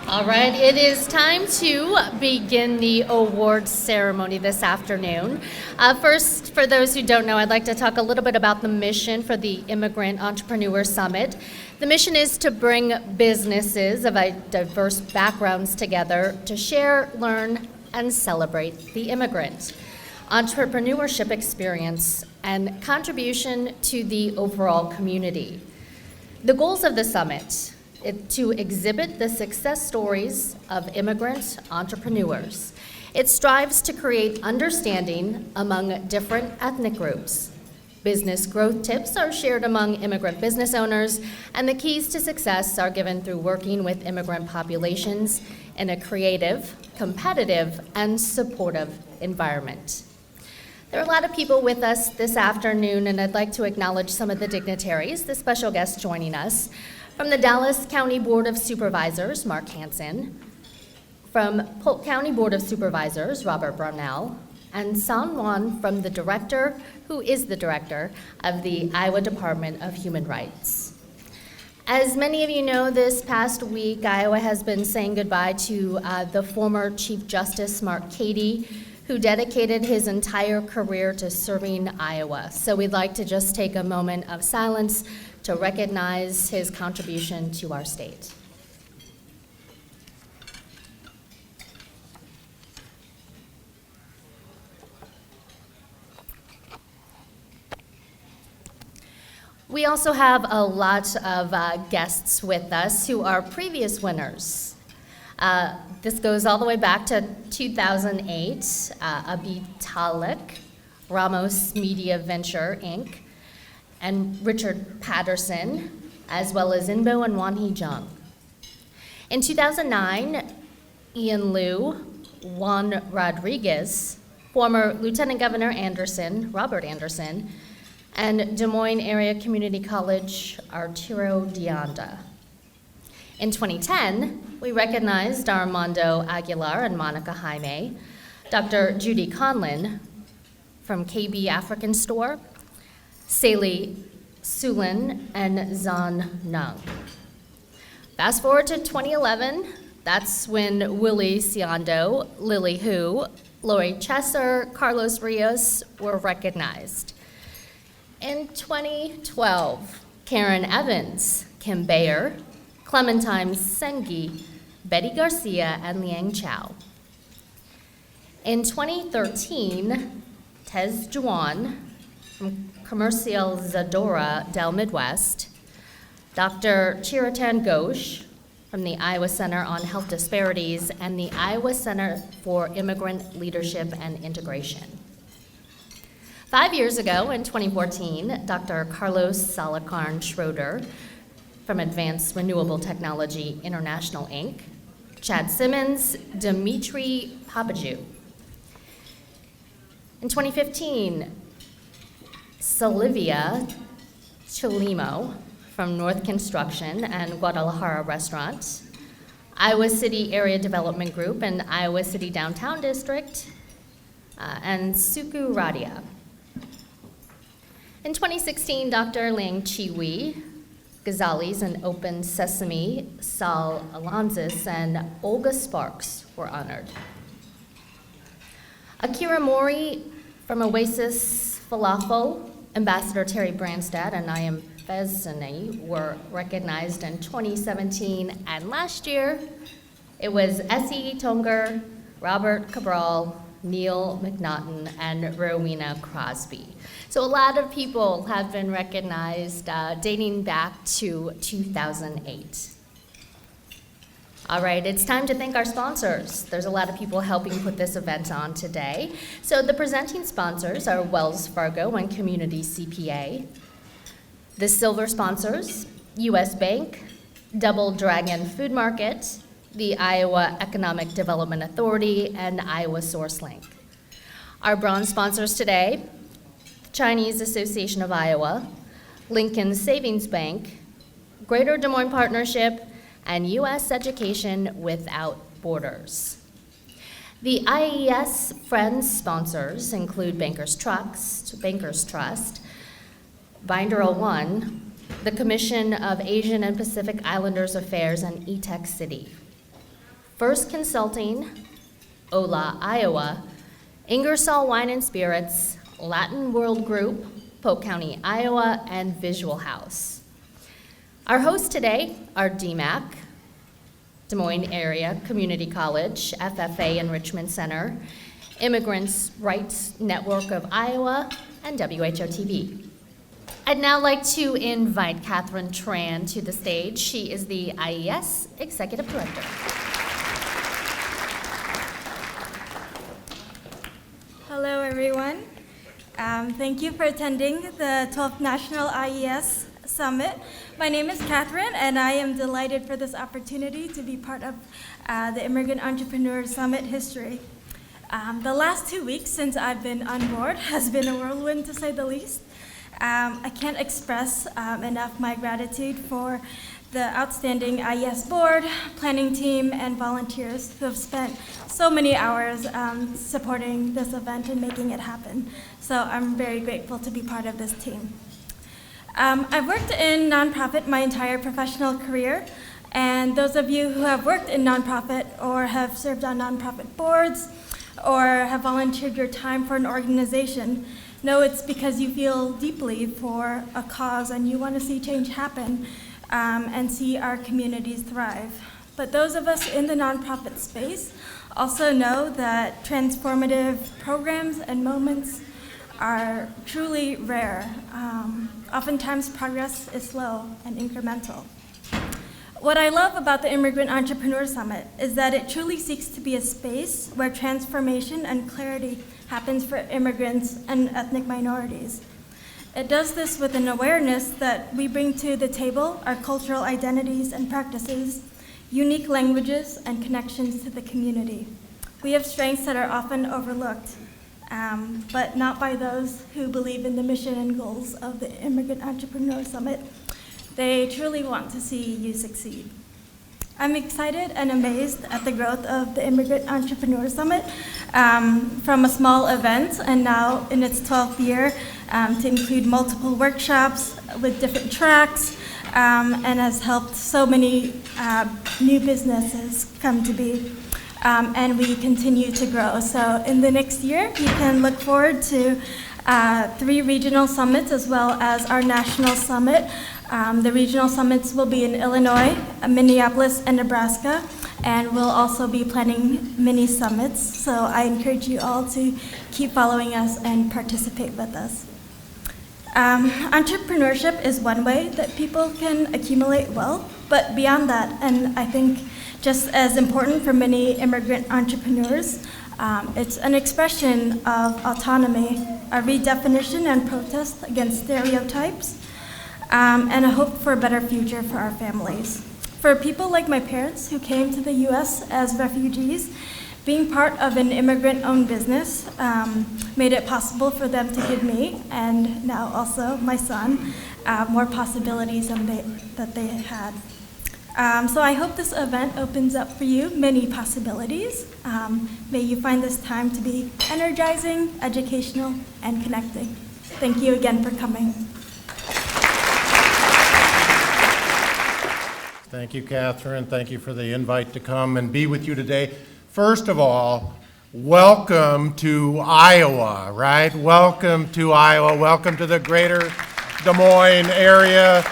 All right, it is time to begin the awards ceremony this afternoon. First, for those who don't know, I'd like to talk a little bit about the mission for the Immigrant Entrepreneur Summit. The mission is to bring businesses of diverse backgrounds together to share, learn, and celebrate the immigrant, entrepreneurship experience, and contribution to the overall community. The goals of the summit: to exhibit the success stories of immigrant entrepreneurs. It strives to create understanding among different ethnic groups. Business growth tips are shared among immigrant business owners, and the keys to success are given through working with immigrant populations in a creative, competitive, and supportive environment. There are a lot of people with us this afternoon, and I'd like to acknowledge some of the dignitaries, the special guests joining us. From the Dallas County Board of Supervisors, Mark Hansen. From Polk County Board of Supervisors, Robert Brownell. And San Juan from the director, who is the director of the Iowa Department of Human Rights. As many of you know, this past week, Iowa has been saying goodbye to the former Chief Justice, Mark Cady, who dedicated his entire career to serving Iowa. So we'd like to just take a moment of silence to recognize his contribution to our state. We also have a lot of guests with us who are previous winners. This goes all the way back to 2008, Abi Talek, Ramos Media Venture, Inc., and Richard Patterson, as well as Inbo and Wanhee Jung. In 2009, Ian Liu, Juan Rodriguez, former Lieutenant Governor Anderson, Robert Anderson, and Des Moines Area Community College, Arturo Dianda. In 2010, we recognized Armando Aguilar and Monica Jaime, Dr. Judy Conlin from KB African Store, Saley Sulin, and Zan Nung. Fast forward to 2011, that's when Willie Siondo, Lily Hu, Lori Chesser, Carlos Rios were recognized. In 2012, Karen Evans, Kim Bayer, Clementine Sengi, Betty Garcia, and Liang Chow. In 2013, Tez Juan from Comercial Zadora del Midwest, Dr. Chiratan Ghosh from the Iowa Center on Health Disparities, and the Iowa Center for Immigrant Leadership and Integration. 5 years ago, in 2014, Dr. Carlos Salacarn Schroeder from Advanced Renewable Technology International, Inc., Chad Simmons, Dimitri Papajou. In 2015, Sylvia Chilimo from North Construction and Guadalajara Restaurant, Iowa City Area Development Group and Iowa City Downtown District, and Suku Radia. In 2016, Dr. Liang Chiwi, Ghazali's and Open Sesame, Sal Alonzis, and Olga Sparks were honored. Akira Mori from Oasis Falafel, Ambassador Terry Branstad, and I am Fezani were recognized in 2017, and last year it was Essie Tonger, Robert Cabral, Neil McNaughton, and Rowena Crosby. So a lot of people have been recognized dating back to 2008. All right, it's time to thank our sponsors. There's a lot of people helping put this event on today. So the presenting sponsors are Wells Fargo and Community CPA. The silver sponsors, U.S. Bank, Double Dragon Food Market, the Iowa Economic Development Authority, and Iowa SourceLink. Our bronze sponsors today, Chinese Association of Iowa, Lincoln Savings Bank, Greater Des Moines Partnership, and U.S. Education Without Borders. The IES Friends sponsors include Bankers Trust, Binder 01, the Commission of Asian and Pacific Islanders Affairs, and eTech City. First Consulting, Ola, Iowa, Ingersoll Wine and Spirits, Latin World Group, Polk County, Iowa, and Visual House. Our hosts today are DMAC, Des Moines Area Community College, FFA Enrichment Center, Immigrants Rights Network of Iowa, and WHOTV. I'd now like to invite Catherine Tran to the stage. She is the IES Executive Director. Hello, everyone. Thank you for attending the 12th National IES Summit. My name is Catherine, and I am delighted for this opportunity to be part of the Immigrant Entrepreneur Summit history. The last 2 weeks since I've been on board has been a whirlwind, to say the least. I can't express enough my gratitude for the outstanding IES board, planning team, and volunteers who have spent so many hours supporting this event and making it happen. So I'm very grateful to be part of this team. I've worked in nonprofit my entire professional career, and those of you who have worked in nonprofit or have served on nonprofit boards or have volunteered your time for an organization know it's because you feel deeply for a cause and you want to see change happen and see our communities thrive. But those of us in the nonprofit space also know that transformative programs and moments are truly rare. Oftentimes progress is slow and incremental. What I love about the Immigrant Entrepreneur Summit is that it truly seeks to be a space where transformation and clarity happens for immigrants and ethnic minorities. It does this with an awareness that we bring to the table our cultural identities and practices, unique languages, and connections to the community. We have strengths that are often overlooked, but not by those who believe in the mission and goals of the Immigrant Entrepreneur Summit. They truly want to see you succeed. I'm excited and amazed at the growth of the Immigrant Entrepreneur Summit from a small event and now in its 12th year to include multiple workshops with different tracks and has helped so many new businesses come to be. And we continue to grow. So in the next year, you can look forward to 3 regional summits as well as our national summit. The regional summits will be in Illinois, Minneapolis, and Nebraska, and we'll also be planning mini summits. So I encourage you all to keep following us and participate with us. Entrepreneurship is one way that people can accumulate wealth, but beyond that, and I think just as important for many immigrant entrepreneurs, it's an expression of autonomy, a redefinition and protest against stereotypes, and a hope for a better future for our families. For people like my parents who came to the US as refugees, being part of an immigrant-owned business made it possible for them to give me, and now also my son, more possibilities than that they had. So I hope this event opens up for you many possibilities. May you find this time to be energizing, educational, and connecting. Thank you again for coming. Thank you, Catherine. Thank you for the invite to come and be with you today. First of all, welcome to Iowa, right? Welcome to Iowa. Welcome to the greater Des Moines area.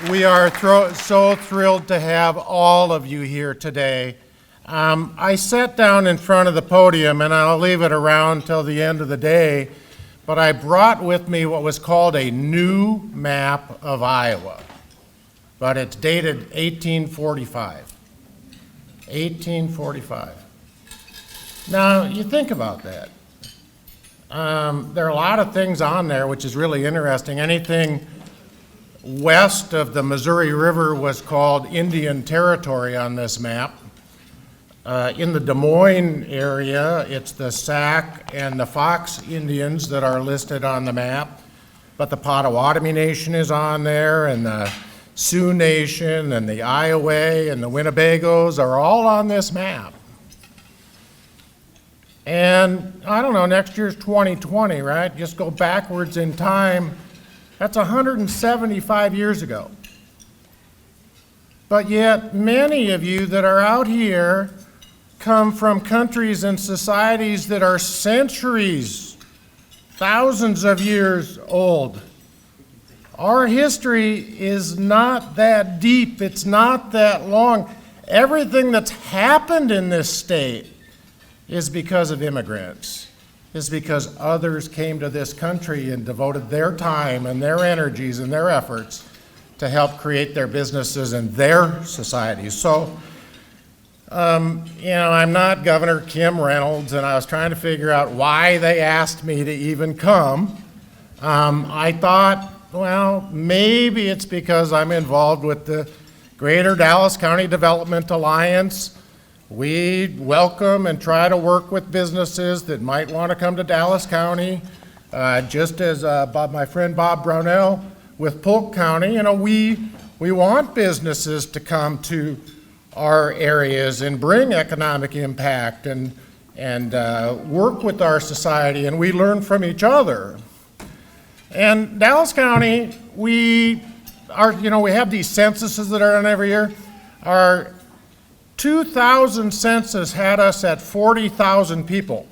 We are so thrilled to have all of you here today. I sat down in front of the podium, and I'll leave it around till the end of the day, but I brought with me what was called a new map of Iowa. But it's dated 1845. 1845. Now, you think about that. There are a lot of things on there which is really interesting. Anything west of the Missouri River was called Indian Territory on this map. In the Des Moines area, it's the Sac and the Fox Indians that are listed on the map, but the Potawatomi Nation is on there, and the Sioux Nation and the Iowa and the Winnebagos are all on this map. And I don't know, next year's 2020, right? Just go backwards in time. That's 175 years ago. But yet, many of you that are out here come from countries and societies that are centuries, thousands of years old. Our history is not that deep, it's not that long. Everything that's happened in this state is because of immigrants, is because others came to this country and devoted their time and their energies and their efforts to help create their businesses and their societies. So, I'm not Governor Kim Reynolds, and I was trying to figure out why they asked me to even come. I thought, well, maybe it's because I'm involved with the Greater Dallas County Development Alliance. We welcome and try to work with businesses that might want to come to Dallas County, just as my friend Bob Brownell with Polk County. We want businesses to come to our areas and bring economic impact and work with our society, and we learn from each other. And Dallas County, we have these censuses that are done every year. Our 2000 census had us at 40,000 people.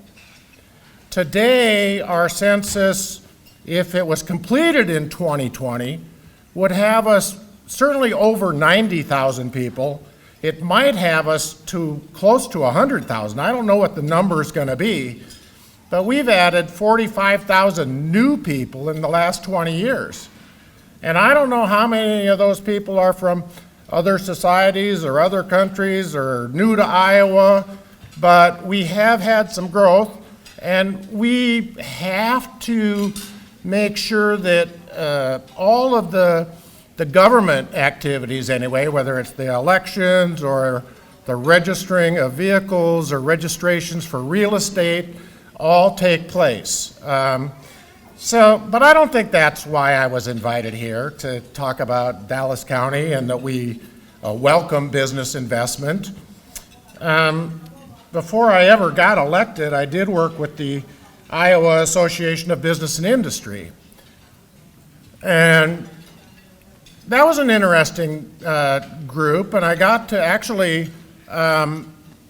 Today, our census, if it was completed in 2020, would have us certainly over 90,000 people. It might have us to close to 100,000. I don't know what the number is going to be, but we've added 45,000 new people in the last 20 years. And I don't know how many of those people are from other societies or other countries or new to Iowa, but we have had some growth, and we have to make sure that all of the government activities anyway, whether it's the elections or the registering of vehicles or registrations for real estate, all take place. But I don't think that's why I was invited here, to talk about Dallas County and that we welcome business investment. Before I ever got elected, I did work with the Iowa Association of Business and Industry. And that was an interesting group, and I got to actually,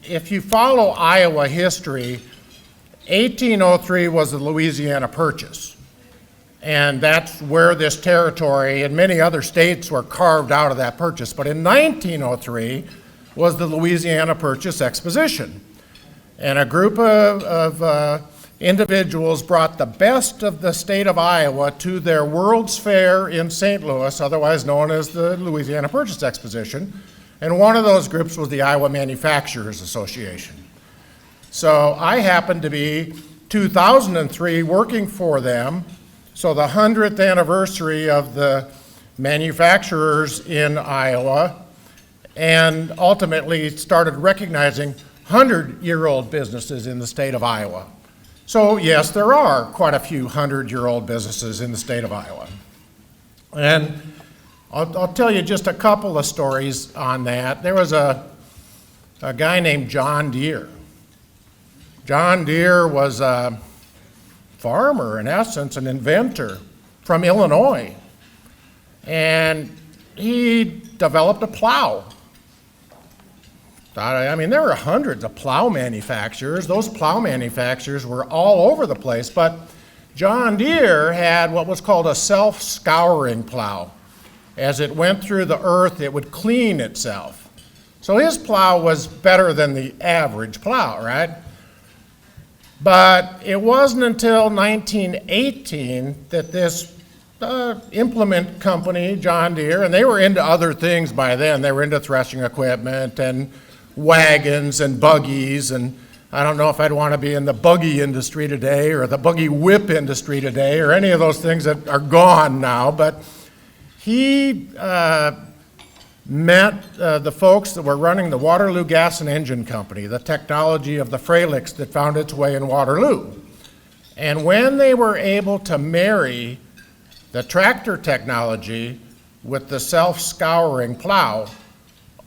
if you follow Iowa history, 1803 was the Louisiana Purchase. And that's where this territory and many other states were carved out of that purchase. But in 1903 was the Louisiana Purchase Exposition. And a group of individuals brought the best of the state of Iowa to their World's Fair in St. Louis, otherwise known as the Louisiana Purchase Exposition. And one of those groups was the Iowa Manufacturers Association. So I happened to be, 2003, working for them. So the 100th anniversary of the manufacturers in Iowa, and ultimately started recognizing 100-year-old businesses in the state of Iowa. So yes, there are quite a few 100-year-old businesses in the state of Iowa. And I'll tell you just a couple of stories on that. There was a guy named John Deere. John Deere was a farmer, in essence, an inventor from Illinois. And he developed a plow. I mean, there were hundreds of plow manufacturers. Those plow manufacturers were all over the place, but John Deere had what was called a self-scouring plow. As it went through the earth, it would clean itself. So his plow was better than the average plow, right? But it wasn't until 1918 that this implement company, John Deere, and they were into other things by then. They were into threshing equipment and wagons and buggies, and I don't know if I'd want to be in the buggy industry today or the buggy whip industry today or any of those things that are gone now, but he met the folks that were running the Waterloo Gas and Engine Company, the technology of the Fralix that found its way in Waterloo. And when they were able to marry the tractor technology with the self-scouring plow,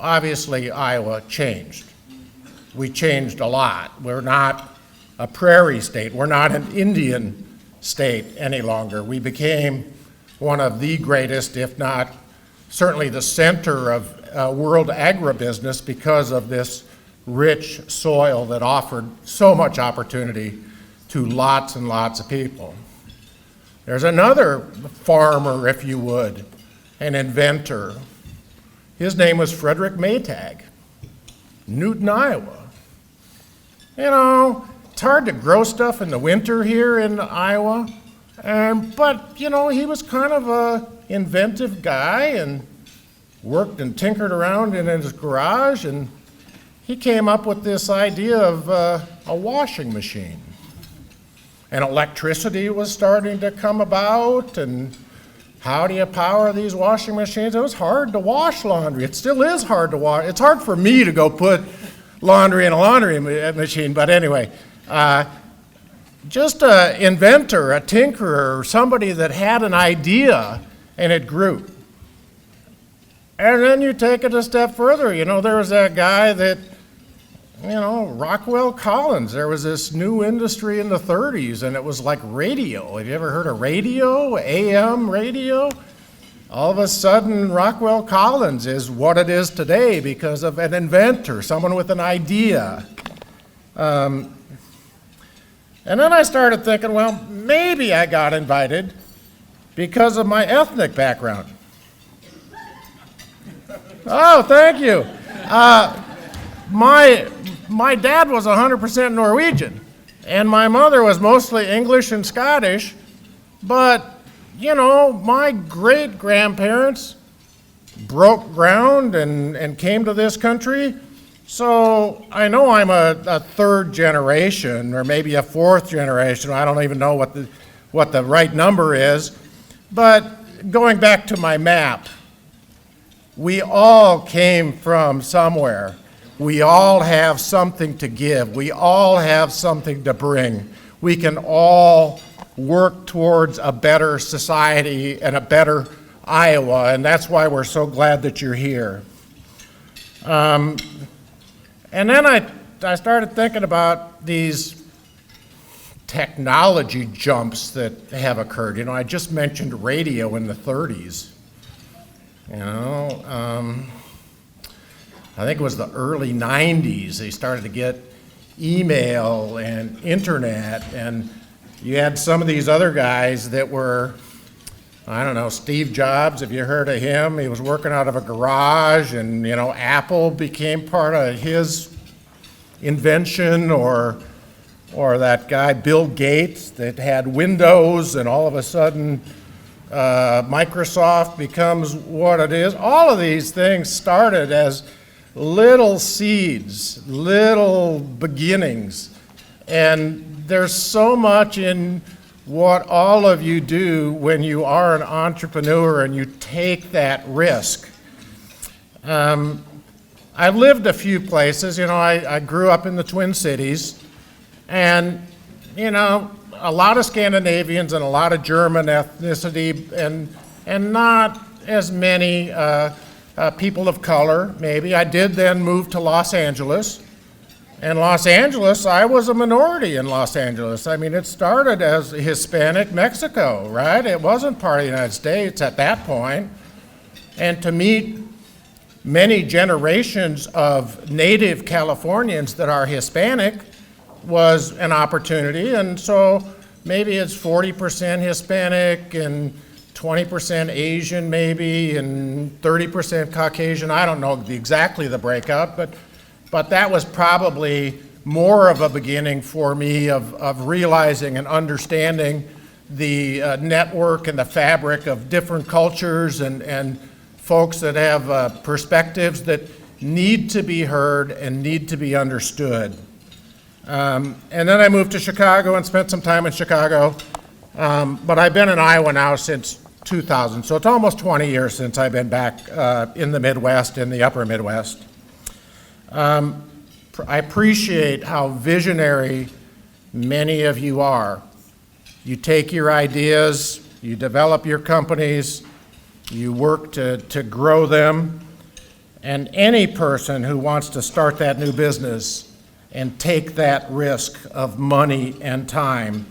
obviously Iowa changed. We changed a lot. We're not a prairie state. We're not an Indian state any longer. We became one of the greatest, if not certainly the center of world agribusiness because of this rich soil that offered so much opportunity to lots and lots of people. There's another farmer, if you would, an inventor. His name was Frederick Maytag, Newton, Iowa. You know, it's hard to grow stuff in the winter here in Iowa, but, you know, he was kind of an inventive guy and worked and tinkered around in his garage, and he came up with this idea of a washing machine. And electricity was starting to come about, and how do you power these washing machines? It was hard to wash laundry. It still is hard to wash. It's hard for me to go put laundry in a laundry machine, but anyway, just an inventor, a tinkerer, somebody that had an idea and it grew. And then you take it a step further. You know, there was that guy that, you know, Rockwell Collins. There was this new industry in the 30s, and it was like radio. Have you ever heard of radio, AM radio? All of a sudden, Rockwell Collins is what it is today because of an inventor, someone with an idea. And then I started thinking, well, maybe I got invited because of my ethnic background. Oh, thank you. My dad was 100% Norwegian, and my mother was mostly English and Scottish, but, you know, my great-grandparents broke ground and came to this country, so I know I'm a third generation, or maybe a fourth generation. I don't even know what the right number is, but going back to my map, we all came from somewhere. We all have something to give. We all have something to bring. We can all work towards a better society and a better Iowa, and that's why we're so glad that you're here. And then I started thinking about these technology jumps that have occurred. You know, I just mentioned radio in the 30s. You know, I think it was the early 90s, they started to get email and internet, and you had some of these other guys that were, I don't know, Steve Jobs, have you heard of him? He was working out of a garage, and, you know, Apple became part of his invention, or that guy Bill Gates that had Windows, and all of a sudden Microsoft becomes what it is. All of these things started as little seeds, little beginnings. And there's so much in what all of you do when you are an entrepreneur and you take that risk. I've lived a few places. You know, I grew up in the Twin Cities, and, you know, a lot of Scandinavians and a lot of German ethnicity, and not as many people of color, maybe. I did then move to Los Angeles. And Los Angeles, I was a minority in Los Angeles. I mean, it started as Hispanic Mexico, right? It wasn't part of the United States at that point. And to meet many generations of native Californians that are Hispanic was an opportunity. And so maybe it's 40% Hispanic and 20% Asian maybe, and 30% Caucasian. I don't know exactly the breakout, but that was probably more of a beginning for me of realizing and understanding the network and the fabric of different cultures and folks that have perspectives that need to be heard and need to be understood. And then I moved to Chicago and spent some time in Chicago, but I've been in Iowa now since 2000, so it's almost 20 years since I've been back in the Midwest, in the upper Midwest. I appreciate how visionary many of you are. You take your ideas, you develop your companies, you work to grow them, and any person who wants to start that new business and take that risk of money and time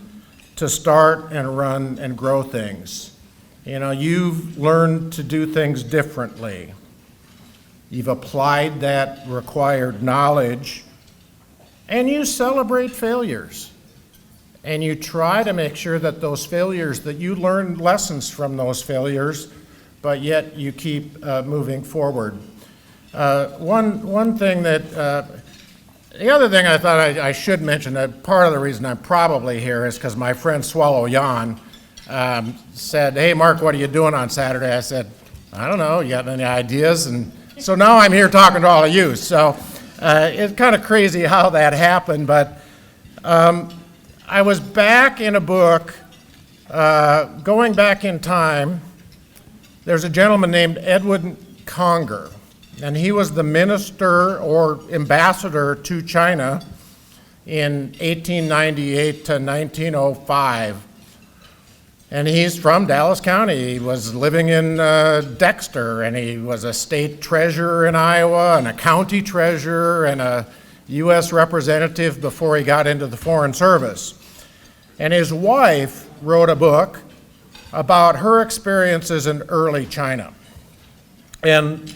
to start and run and grow things. You know, you've learned to do things differently. you've applied that required knowledge, and you celebrate failures. And you try to make sure that those failures, that you learn lessons from those failures, but yet you keep moving forward. One thing that, the other thing I thought I should mention, that part of the reason I'm probably here is because my friend Swallow Jan said, "Hey, Mark, what are you doing on Saturday?" I said, "I don't know, you got any ideas?" And so now I'm here talking to all of you. So it's kind of crazy how that happened, but I was back in a book, going back in time. There's a gentleman named Edwin Conger, and he was the minister or ambassador to China in 1898 to 1905. And he's from Dallas County. He was living in Dexter, and he was a state treasurer in Iowa, and a county treasurer, and a U.S. representative before he got into the Foreign Service. And his wife wrote a book about her experiences in early China. And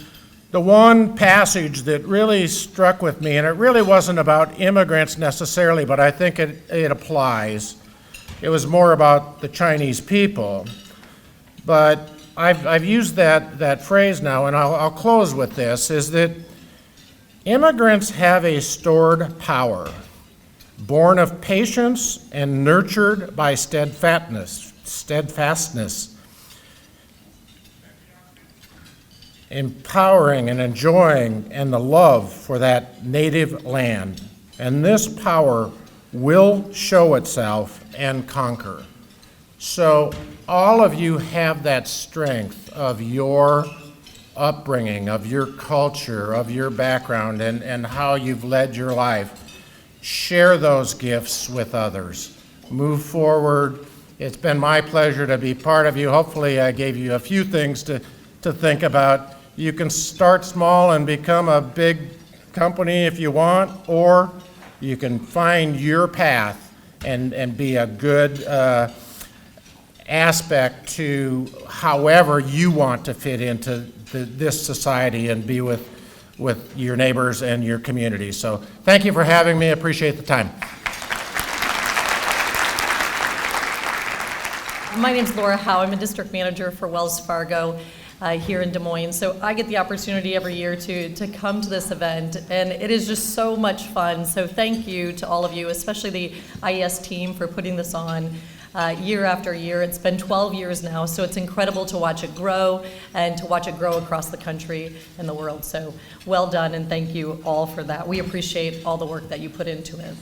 the one passage that really struck with me, and it really wasn't about immigrants necessarily, but I think it applies. It was more about the Chinese people. But I've used that phrase now, and I'll close with this, is that immigrants have a stored power, born of patience and nurtured by steadfastness, empowering and enjoying and the love for that native land. And this power will show itself and conquer. So all of you have that strength of your upbringing, of your culture, of your background, and how you've led your life. Share those gifts with others. Move forward. It's been my pleasure to be part of you. Hopefully I gave you a few things to think about. You can start small and become a big company if you want, or you can find your path and be a good aspect to however you want to fit into this society and be with your neighbors and your community. So thank you for having me. I appreciate the time. My name's Laura Howe. I'm a district manager for Wells Fargo here in Des Moines. So I get the opportunity every year to come to this event, and it is just so much fun. So thank you to all of you, especially the IES team, for putting this on year after year. It's been 12 years now, so it's incredible to watch it grow and to watch it grow across the country and the world. So well done, and thank you all for that. We appreciate all the work that you put into it.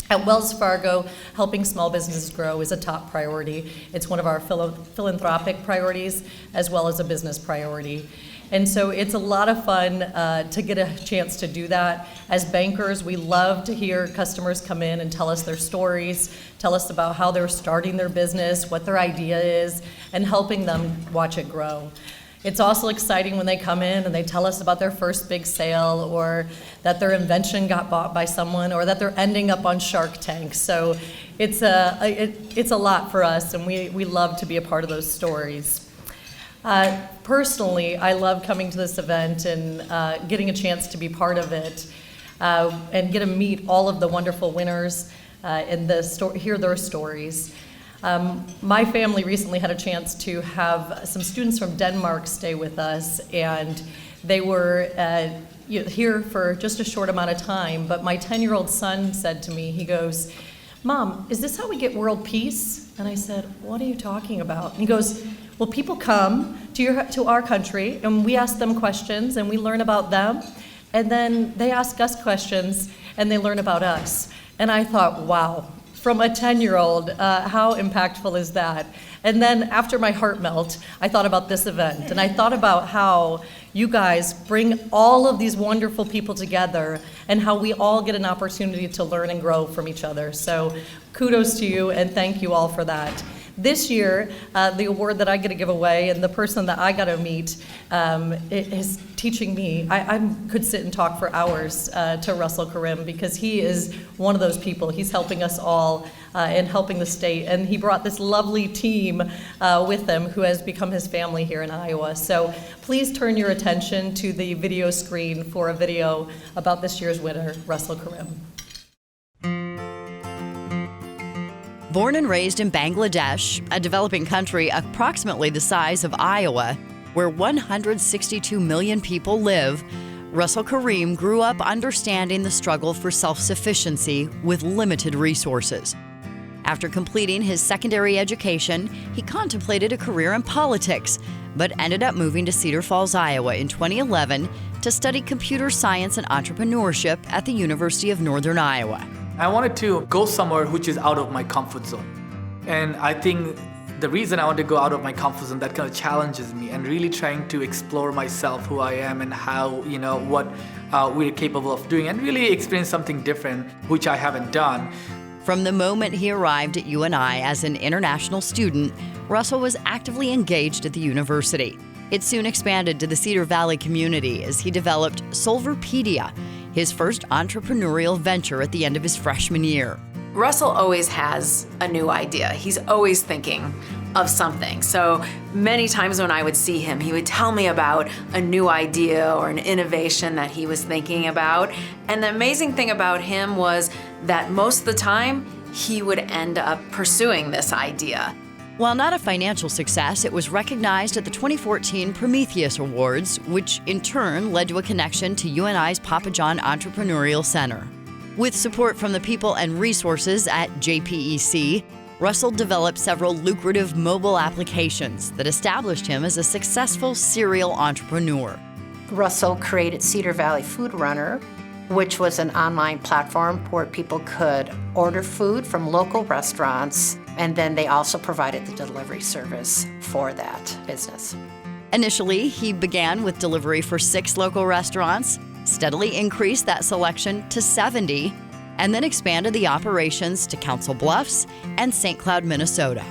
At Wells Fargo, helping small businesses grow is a top priority. It's one of our philanthropic priorities as well as a business priority. And so it's a lot of fun to get a chance to do that. As bankers, we love to hear customers come in and tell us their stories, tell us about how they're starting their business, what their idea is, and helping them watch it grow. It's also exciting when they come in and they tell us about their first big sale, or that their invention got bought by someone, or that they're ending up on Shark Tank. So it's a lot for us, and we love to be a part of those stories. Personally, I love coming to this event and getting a chance to be part of it and get to meet all of the wonderful winners and hear their stories. My family recently had a chance to have some students from Denmark stay with us, and they were here for just a short amount of time, but my 10-year-old son said to me, he goes, "Mom, is this how we get world peace?" And I said, "What are you talking about?" And he goes, "Well, people come to our country, and we ask them questions, and we learn about them, and then they ask us questions, and they learn about us." And I thought, wow. From a 10-year-old, how impactful is that? And then after my heart melt, I thought about this event, and I thought about how you guys bring all of these wonderful people together and how we all get an opportunity to learn and grow from each other. So kudos to you, and thank you all for that. This year, the award that I get to give away and the person that I got to meet is teaching me. I could sit and talk for hours to Russell Karim because he is one of those people. He's helping us all and helping the state. And he brought this lovely team with him who has become his family here in Iowa. So please turn your attention to the video screen for a video about this year's winner, Russell Karim. Born and raised in Bangladesh, a developing country approximately the size of Iowa, where 162 million people live, Russell Karim grew up understanding the struggle for self-sufficiency with limited resources. After completing his secondary education, he contemplated a career in politics, but ended up moving to Cedar Falls, Iowa in 2011 to study computer science and entrepreneurship at the University of Northern Iowa. I wanted to go somewhere which is out of my comfort zone. And I think the reason I want to go out of my comfort zone, that kind of challenges me and really trying to explore myself, who I am and how, what we're capable of doing and really experience something different, which I haven't done. From the moment he arrived at UNI as an international student, Russell was actively engaged at the university. It soon expanded to the Cedar Valley community as he developed Solverpedia, his first entrepreneurial venture at the end of his freshman year. Russell always has a new idea. He's always thinking of something. So many times when I would see him, he would tell me about a new idea or an innovation that he was thinking about. And the amazing thing about him was that most of the time, he would end up pursuing this idea. While not a financial success, it was recognized at the 2014 Prometheus Awards, which in turn led to a connection to UNI's Papa John Entrepreneurial Center. With support from the people and resources at JPEC, Russell developed several lucrative mobile applications that established him as a successful serial entrepreneur. Russell created Cedar Valley Food Runner, which was an online platform where people could order food from local restaurants, and then they also provided the delivery service for that business. Initially, he began with delivery for 6 local restaurants, steadily increased that selection to 70, and then expanded the operations to Council Bluffs and St. Cloud, Minnesota.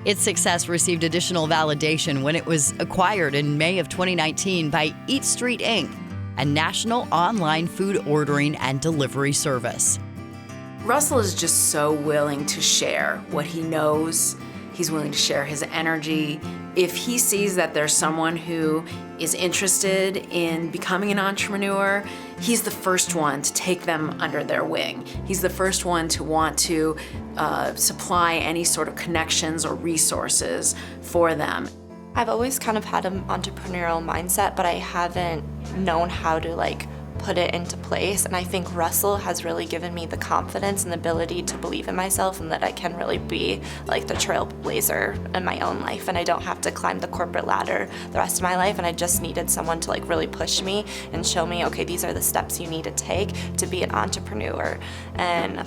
Its success received additional validation when it was acquired in May of 2019 by Eat Street Inc., a national online food ordering and delivery service. Russell is just so willing to share what he knows. He's willing to share his energy. If he sees that there's someone who is interested in becoming an entrepreneur, he's the first one to take them under their wing. He's the first one to want to supply any sort of connections or resources for them. I've always kind of had an entrepreneurial mindset, but I haven't known how to put it into place. And I think Russell has really given me the confidence and the ability to believe in myself and that I can really be like the trailblazer in my own life. And I don't have to climb the corporate ladder the rest of my life. And I just needed someone to really push me and show me, okay, these are the steps you need to take to be an entrepreneur. And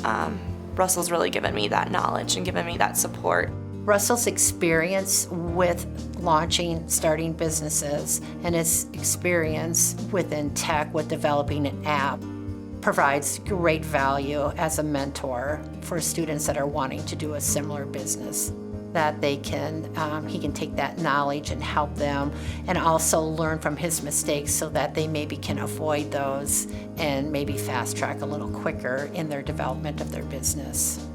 Russell's really given me that knowledge and given me that support. Russell's experience with starting businesses, and his experience within tech with developing an app provides great value as a mentor for students that are wanting to do a similar business. That he can take that knowledge and help them, and also learn from his mistakes so that they maybe can avoid those and maybe fast track a little quicker in their development of their business.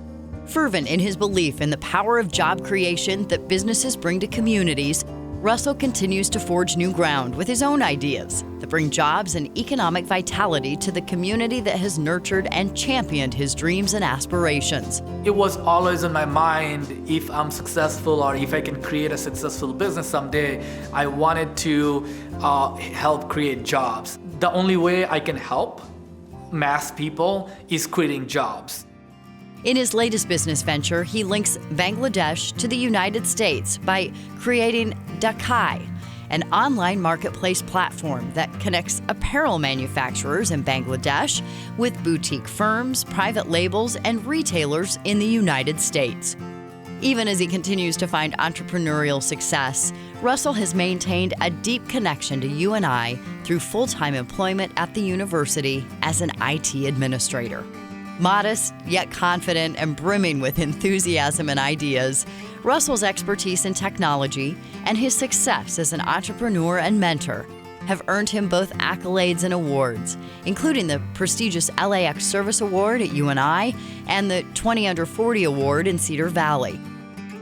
Fervent in his belief in the power of job creation that businesses bring to communities, Russell continues to forge new ground with his own ideas that bring jobs and economic vitality to the community that has nurtured and championed his dreams and aspirations. It was always in my mind, if I'm successful or if I can create a successful business someday, I wanted to help create jobs. The only way I can help mass people is creating jobs. In his latest business venture, he links Bangladesh to the United States by creating Dakai, an online marketplace platform that connects apparel manufacturers in Bangladesh with boutique firms, private labels, and retailers in the United States. Even as he continues to find entrepreneurial success, Russell has maintained a deep connection to UNI through full-time employment at the university as an IT administrator. Modest, yet confident and brimming with enthusiasm and ideas, Russell's expertise in technology and his success as an entrepreneur and mentor have earned him both accolades and awards, including the prestigious LAX Service Award at UNI and the 20 Under 40 Award in Cedar Valley.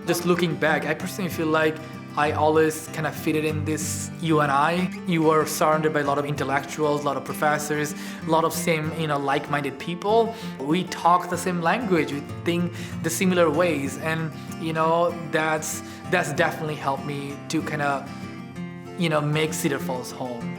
Just looking back, I personally feel like I always kind of fitted in this UNI. You were surrounded by a lot of intellectuals, a lot of professors, a lot of same, like-minded people. We talk the same language, we think the similar ways, and that's definitely helped me to kind of, make Cedar Falls home.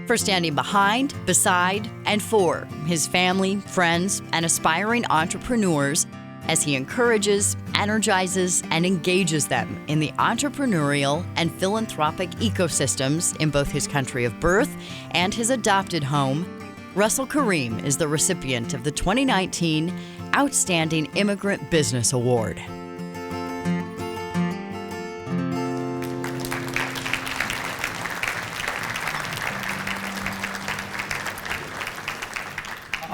For standing behind, beside, and for his family, friends, and aspiring entrepreneurs as he encourages, energizes, and engages them in the entrepreneurial and philanthropic ecosystems in both his country of birth and his adopted home, Russell Kareem is the recipient of the 2019 Outstanding Immigrant Business Award.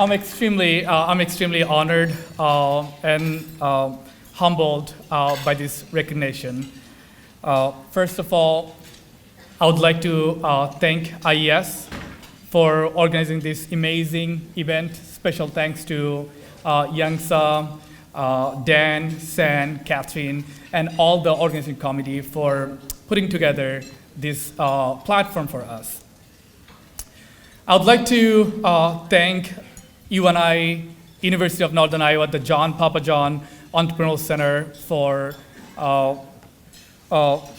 I'm extremely honored and humbled by this recognition. First of all, I would like to thank IES for organizing this amazing event. Special thanks to Youngsa, Dan, San, Catherine, and all the organizing committee for putting together this platform for us. I would like to thank UNI, University of Northern Iowa, the John Papa John Entrepreneurial Center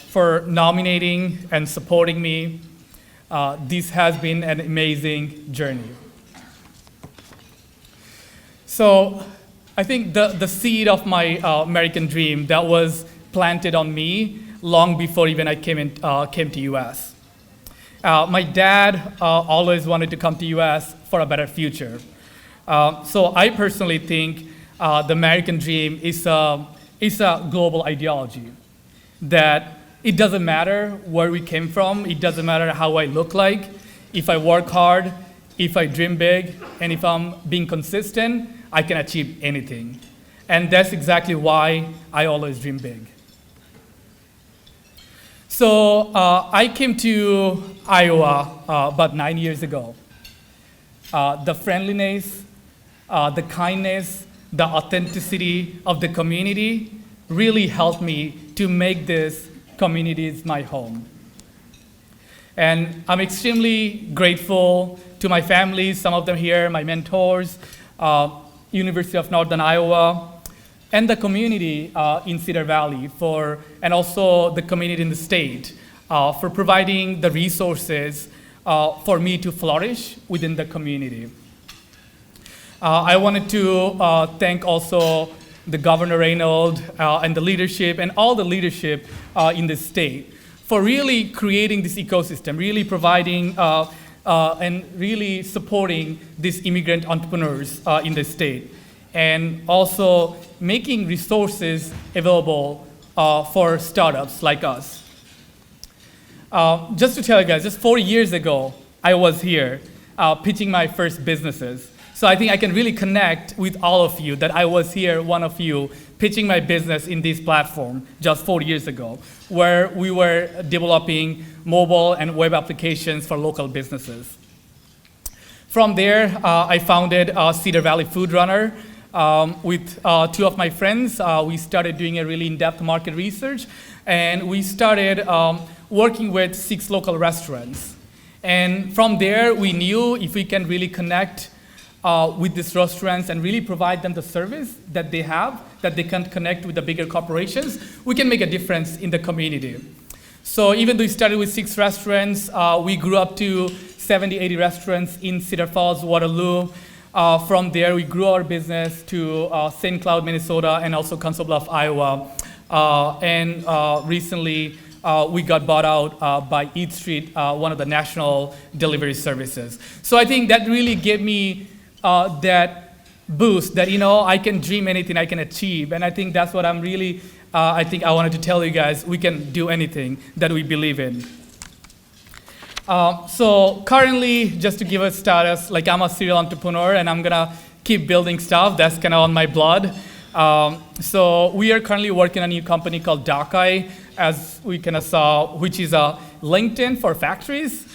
for nominating and supporting me. This has been an amazing journey. So I think the seed of my American dream that was planted on me long before even I came to US. My dad always wanted to come to US for a better future. So I personally think the American dream is a global ideology, that it doesn't matter where we came from, it doesn't matter how I look like, if I work hard, if I dream big, and if I'm being consistent, I can achieve anything. And that's exactly why I always dream big. So I came to Iowa about 9 years ago. The friendliness, the kindness, the authenticity of the community really helped me to make this community my home. And I'm extremely grateful to my family, some of them here, my mentors, University of Northern Iowa, and the community in Cedar Valley and also the community in the state for providing the resources for me to flourish within the community. I wanted to thank also the Governor Reynolds and the leadership and all the leadership in the state for really creating this ecosystem, really providing and really supporting these immigrant entrepreneurs in the state, and also making resources available for startups like us. Just to tell you guys, just 4 years ago, I was here pitching my first businesses. So I think I can really connect with all of you that I was here, one of you, pitching my business in this platform just 4 years ago, where we were developing mobile and web applications for local businesses. From there, I founded Cedar Valley Food Runner with two of my friends. We started doing a really in-depth market research, and we started working with 6 local restaurants. And from there, we knew if we can really connect with these restaurants and really provide them the service that they have, that they can connect with the bigger corporations, we can make a difference in the community. So even though we started with 6 restaurants, we grew up to 70, 80 restaurants in Cedar Falls, Waterloo. From there, we grew our business to St. Cloud, Minnesota, and also Council Bluffs, Iowa. And recently, we got bought out by Eat Street, one of the national delivery services. So I think that really gave me that boost that, I can dream anything I can achieve. And I think that's what I'm really, I think I wanted to tell you guys, we can do anything that we believe in. So currently, just to give a status, like I'm a serial entrepreneur and I'm gonna keep building stuff. That's kind of on my blood. So we are currently working on a new company called Dakai, as we kind of saw, which is a LinkedIn for factories.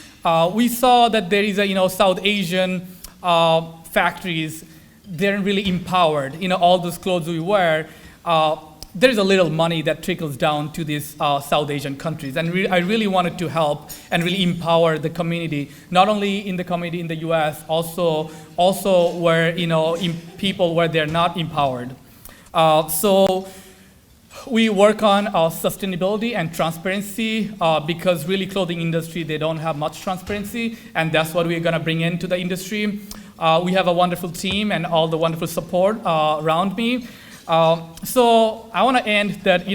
We saw that there is a, South Asian factories, they're really empowered. All those clothes we wear, there's a little money that trickles down to these South Asian countries. And I really wanted to help and really empower the community, not only in the community in the US, also where, people where they're not empowered. So we work on sustainability and transparency because really clothing industry, they don't have much transparency, and that's what we're gonna bring into the industry. We have a wonderful team and all the wonderful support around me. So I want to end that,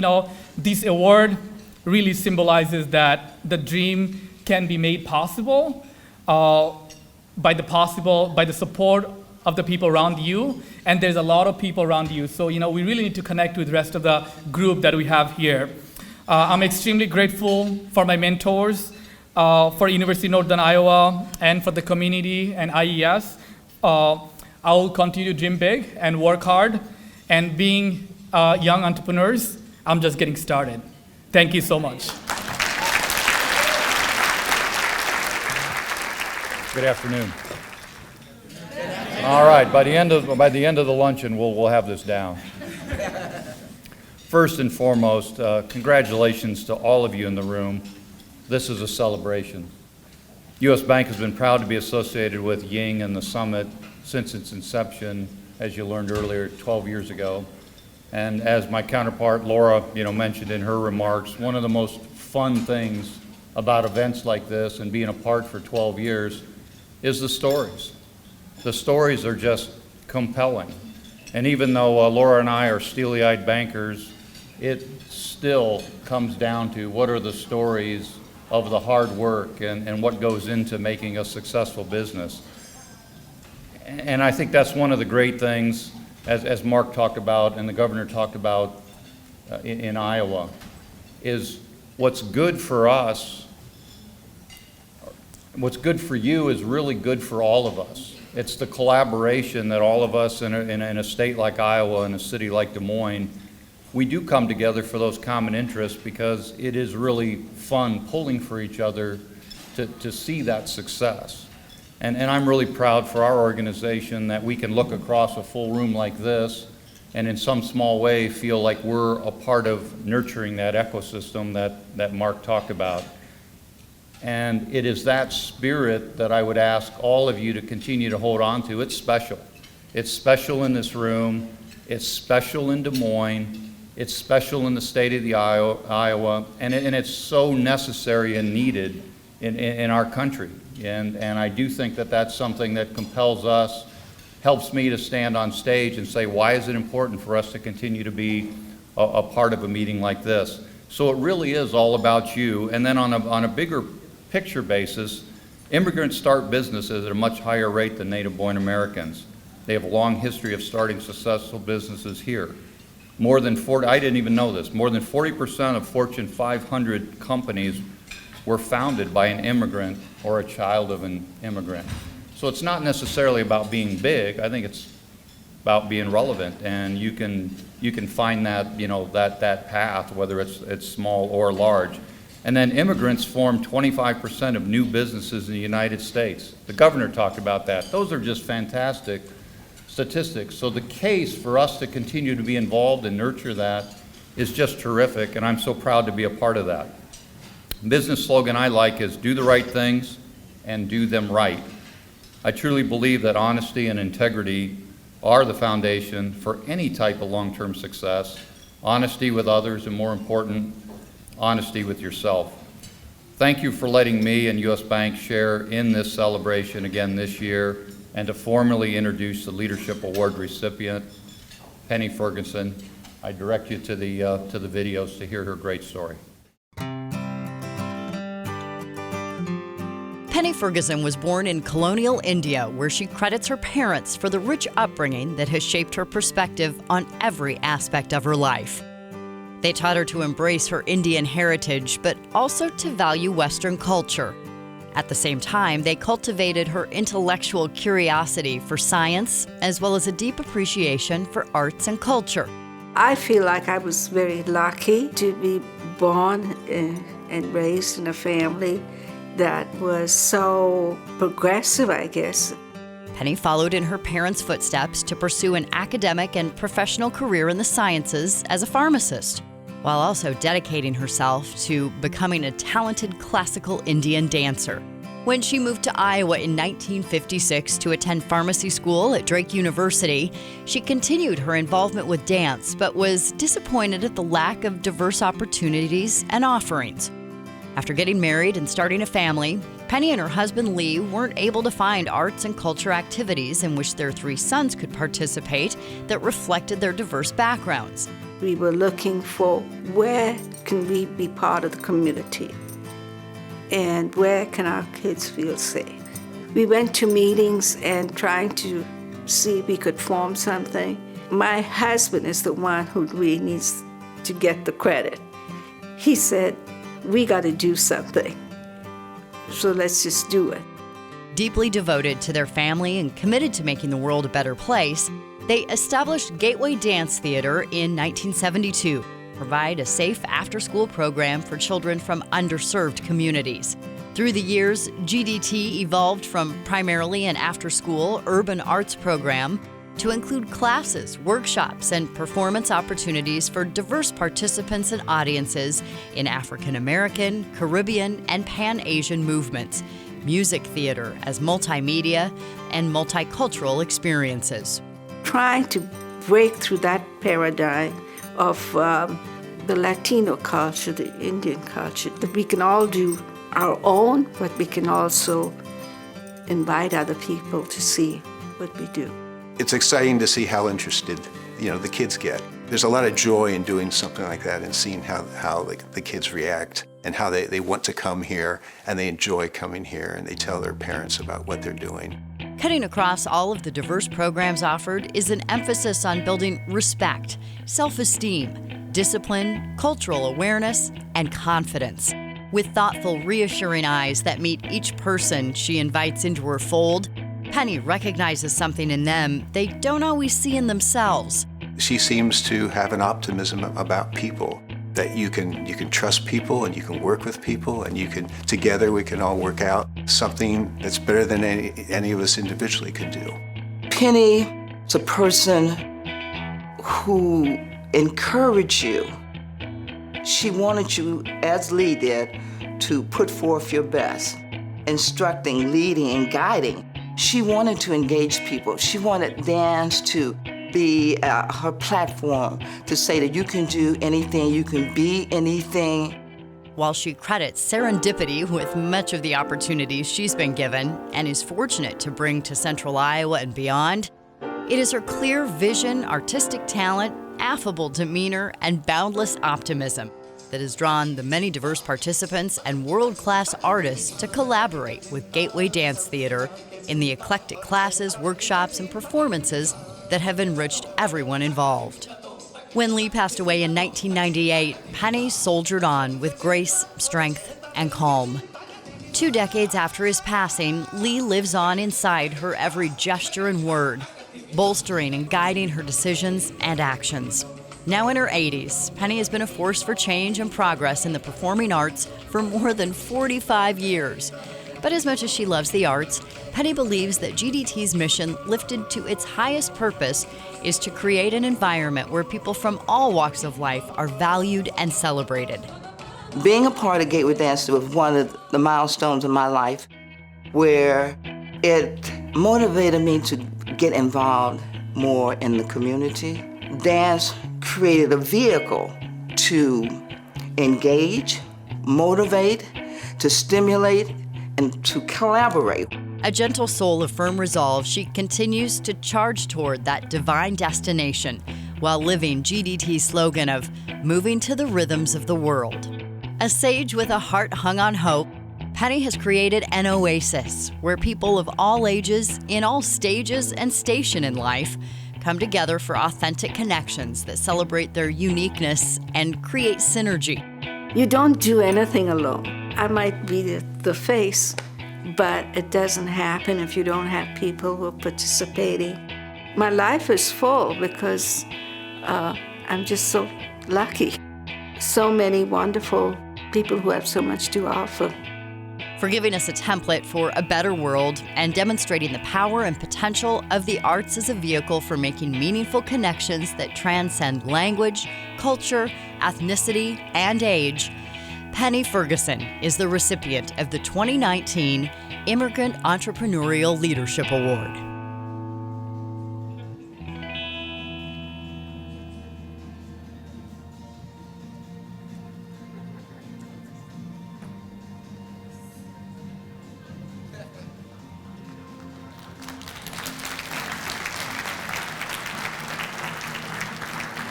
this award really symbolizes that the dream can be made possible by the support of the people around you, and there's a lot of people around you. So, we really need to connect with the rest of the group that we have here. I'm extremely grateful for my mentors, for University of Northern Iowa, and for the community and IES. I will continue to dream big and work hard. And being young entrepreneurs, I'm just getting started. Thank you so much. Good afternoon. All right, by the end of the luncheon, we'll have this down. First and foremost, congratulations to all of you in the room. This is a celebration. U.S. Bank has been proud to be associated with Ying and the Summit since its inception, as you learned earlier, 12 years ago. And as my counterpart Laura, mentioned in her remarks, one of the most fun things about events like this and being apart for 12 years is the stories. The stories are just compelling. And even though Laura and I are steely-eyed bankers, it still comes down to what are the stories of the hard work and what goes into making a successful business. And I think that's one of the great things, as Mark talked about and the governor talked about in Iowa, is what's good for us, what's good for you is really good for all of us. It's the collaboration that all of us in a state like Iowa and a city like Des Moines, we do come together for those common interests because it is really fun pulling for each other to see that success. And I'm really proud for our organization that we can look across a full room like this and in some small way feel like we're a part of nurturing that ecosystem that Mark talked about. And it is that spirit that I would ask all of you to continue to hold on to. It's special. It's special in this room. It's special in Des Moines. It's special in the state of Iowa. And it's so necessary and needed in our country. And I do think that that's something that compels us, helps me to stand on stage and say, why is it important for us to continue to be a part of a meeting like this? So it really is all about you. And then on a bigger picture basis, immigrants start businesses at a much higher rate than native born Americans. They have a long history of starting successful businesses here. I didn't even know this, more than 40% of Fortune 500 companies were founded by an immigrant or a child of an immigrant. So it's not necessarily about being big. I think it's about being relevant, and you can find that that path, whether it's small or large. And then immigrants form 25% of new businesses in the United States. The governor talked about that. Those are just fantastic statistics. So the case for us to continue to be involved and nurture that is just terrific, and I'm so proud to be a part of that. Business slogan I like is do the right things and do them right. I truly believe that honesty and integrity are the foundation for any type of long-term success. Honesty with others, and more important, honesty with yourself. Thank you for letting me and U.S. Bank share in this celebration again this year, and to formally introduce the Leadership Award recipient, Penny Ferguson. I direct you to the videos to hear her great story. Penny Ferguson was born in colonial India, where she credits her parents for the rich upbringing that has shaped her perspective on every aspect of her life. They taught her to embrace her Indian heritage, but also to value Western culture. At the same time, they cultivated her intellectual curiosity for science, as well as a deep appreciation for arts and culture. I feel like I was very lucky to be born and raised in a family that was so progressive, I guess. Penny followed in her parents' footsteps to pursue an academic and professional career in the sciences as a pharmacist, while also dedicating herself to becoming a talented classical Indian dancer. When she moved to Iowa in 1956 to attend pharmacy school at Drake University, she continued her involvement with dance, but was disappointed at the lack of diverse opportunities and offerings. After getting married and starting a family, Penny and her husband Lee weren't able to find arts and culture activities in which their 3 sons could participate that reflected their diverse backgrounds. We were looking for where can we be part of the community and where can our kids feel safe. We went to meetings and trying to see if we could form something. My husband is the one who really needs to get the credit. He said, we got to do something, so let's just do it. Deeply devoted to their family and committed to making the world a better place, they established Gateway Dance Theater in 1972, provide a safe after-school program for children from underserved communities. Through the years, GDT evolved from primarily an after-school urban arts program to include classes, workshops, and performance opportunities for diverse participants and audiences in African American, Caribbean, and Pan-Asian movements, music theater as multimedia, and multicultural experiences. Trying to break through that paradigm of the Latino culture, the Indian culture, that we can all do our own, but we can also invite other people to see what we do. It's exciting to see how interested, the kids get. There's a lot of joy in doing something like that and seeing how the kids react and how they want to come here and they enjoy coming here and they tell their parents about what they're doing. Cutting across all of the diverse programs offered is an emphasis on building respect, self-esteem, discipline, cultural awareness, and confidence. With thoughtful, reassuring eyes that meet each person she invites into her fold, Penny recognizes something in them they don't always see in themselves. She seems to have an optimism about people, that you can trust people and you can work with people and together we can all work out something that's better than any of us individually could do. Penny is a person who encouraged you. She wanted you, as Lee did, to put forth your best, instructing, leading, and guiding. She wanted to engage people. She wanted dance to be her platform, to say that you can do anything, you can be anything. While she credits serendipity with much of the opportunities she's been given and is fortunate to bring to Central Iowa and beyond, it is her clear vision, artistic talent, affable demeanor, and boundless optimism that has drawn the many diverse participants and world-class artists to collaborate with Gateway Dance Theater in the eclectic classes, workshops, and performances that have enriched everyone involved. When Lee passed away in 1998, Penny soldiered on with grace, strength, and calm. 2 decades after his passing, Lee lives on inside her every gesture and word, bolstering and guiding her decisions and actions. Now in her 80s, Penny has been a force for change and progress in the performing arts for more than 45 years. But as much as she loves the arts, Penny believes that GDT's mission, lifted to its highest purpose, is to create an environment where people from all walks of life are valued and celebrated. Being a part of Gateway Dance was one of the milestones in my life where it motivated me to get involved more in the community. Dance created a vehicle to engage, motivate, to stimulate, and to collaborate. A gentle soul of firm resolve, she continues to charge toward that divine destination while living GDT's slogan of moving to the rhythms of the world. A sage with a heart hung on hope, Penny has created an oasis where people of all ages, in all stages and station in life, come together for authentic connections that celebrate their uniqueness and create synergy. You don't do anything alone. I might be the face, but it doesn't happen if you don't have people who are participating. My life is full because I'm just so lucky. So many wonderful people who have so much to offer. For giving us a template for a better world and demonstrating the power and potential of the arts as a vehicle for making meaningful connections that transcend language, culture, ethnicity, and age, Penny Ferguson is the recipient of the 2019 Immigrant Entrepreneurial Leadership Award.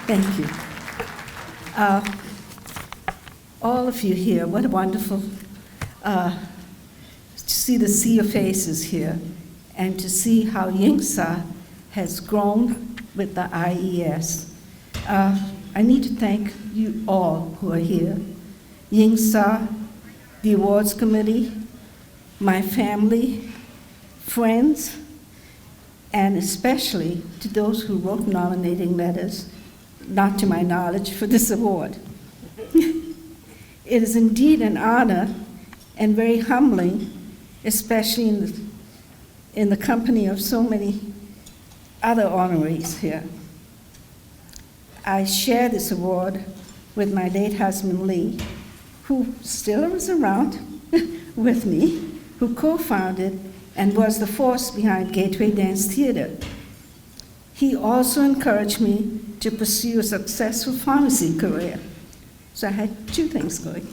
Thank you. All of you here, what a wonderful to see the sea of faces here and to see how Yingsa has grown with the IES. I need to thank you all who are here. Yingsa, the awards committee, my family, friends, and especially to those who wrote nominating letters, not to my knowledge, for this award. It is indeed an honor and very humbling, especially in the company of so many other honorees here. I share this award with my late husband, Lee, who still is around with me, who co-founded and was the force behind Gateway Dance Theater. He also encouraged me to pursue a successful pharmacy career. So I had two things going.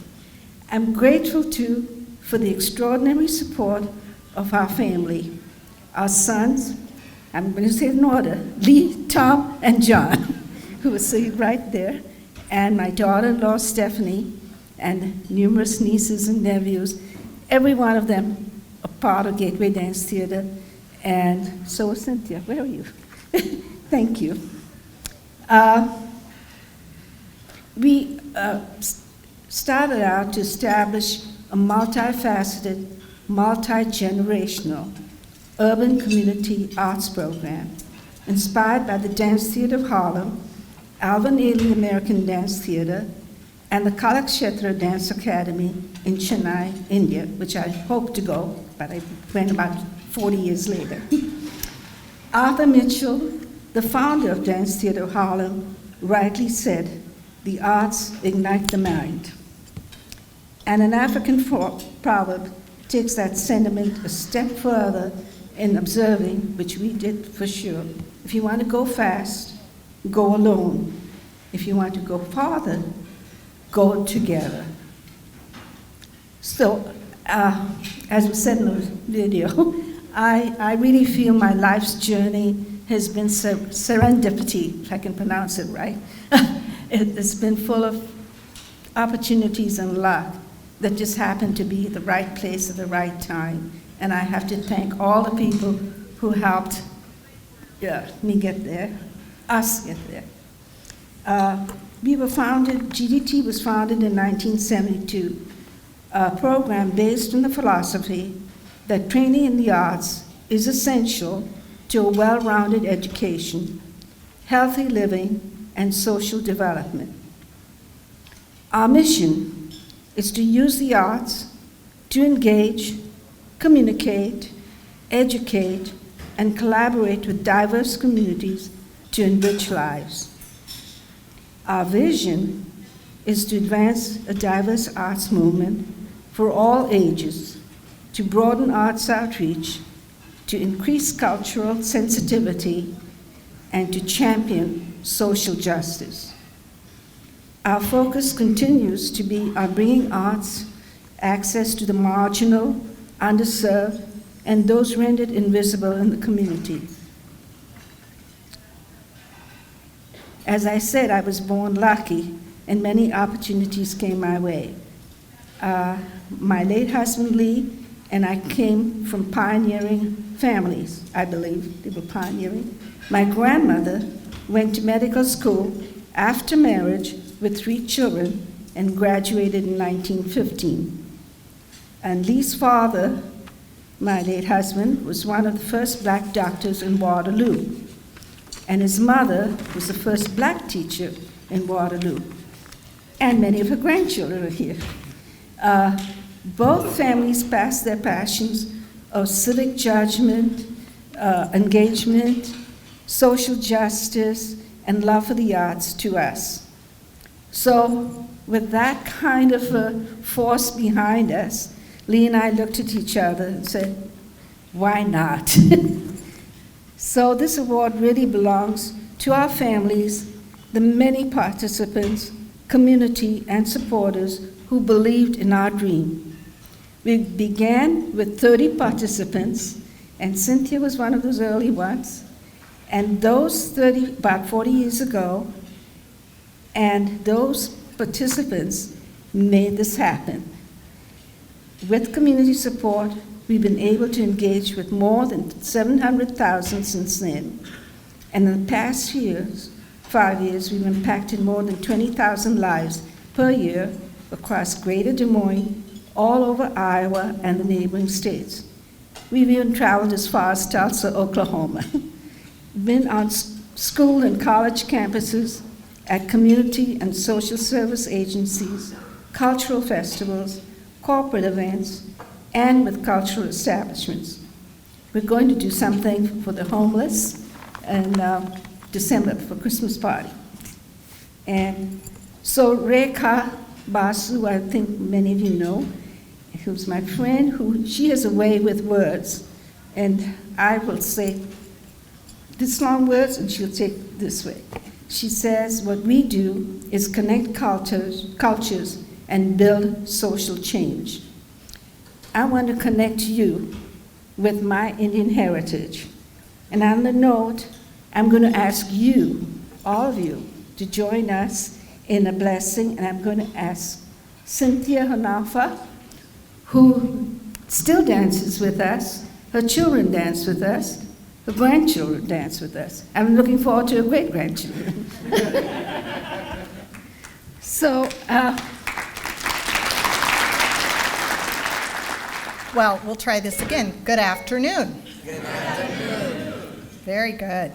I'm grateful too for the extraordinary support of our family. Our sons, I'm going to say it in order, Lee, Tom, and John, who are sitting right there, and my daughter-in-law, Stephanie, and numerous nieces and nephews, every one of them a part of Gateway Dance Theater, and so is Cynthia. Where are you? Thank you. We started out to establish a multifaceted, multi-generational urban community arts program inspired by the Dance Theater of Harlem, Alvin Ailey American Dance Theater, and the Kalakshetra Dance Academy in Chennai, India, which I hoped to go, but I went about 40 years later. Arthur Mitchell, the founder of Dance Theater of Harlem, rightly said, "The arts ignite the mind." And an African proverb takes that sentiment a step further in observing, which we did for sure. If you want to go fast, go alone. If you want to go farther, go together. So, as was said in the video, I really feel my life's journey has been serendipity, if I can pronounce it right. It's been full of opportunities and luck that just happened to be at the right place at the right time. And I have to thank all the people who helped me get there, us get there. We were founded, GDT was founded in 1972, a program based on the philosophy that training in the arts is essential to a well-rounded education, healthy living, and social development. Our mission is to use the arts to engage, communicate, educate, and collaborate with diverse communities to enrich lives. Our vision is to advance a diverse arts movement for all ages, to broaden arts outreach, to increase cultural sensitivity, and to champion social justice. Our focus continues to be on bringing arts access to the marginal, underserved, and those rendered invisible in the community. As I said, I was born lucky, and many opportunities came my way. My late husband, Lee, and I came from pioneering families, I believe. They were pioneering. My grandmother went to medical school after marriage with 3 children and graduated in 1915. And Lee's father my late husband, was one of the first black doctors in Waterloo, and his mother was the first black teacher in Waterloo, and many of her grandchildren are here. Both families passed their passions of civic judgment, engagement, social justice, and love for the arts to us. So with that kind of a force behind us, Lee and I looked at each other and said, why not? So this award really belongs to our families, the many participants, community, and supporters who believed in our dream. We began with 30 participants, and Cynthia was one of those early ones. And those 30, about 40 years ago, and those participants made this happen. With community support, we've been able to engage with more than 700,000 since then. And in the past 5 years, we've impacted more than 20,000 lives per year across Greater Des Moines, all over Iowa and the neighboring states. We've even traveled as far as Tulsa, Oklahoma. Been on school and college campuses, at community and social service agencies, cultural festivals, corporate events, and with cultural establishments. We're going to do something for the homeless in December for Christmas party. And so Rekha Basu, I think many of you know, who's my friend, she has a way with words. And I will say this long words and she'll take this way. She says, what we do is connect cultures and build social change. I want to connect you with my Indian heritage. And on the note, I'm going to ask you, all of you, to join us in a blessing. And I'm going to ask Cynthia Hanafa, who still dances with us. Her children dance with us. Her grandchildren dance with us. I'm looking forward to her great-grandchildren. So, well, we'll try this again. Good afternoon. Good afternoon. Very good.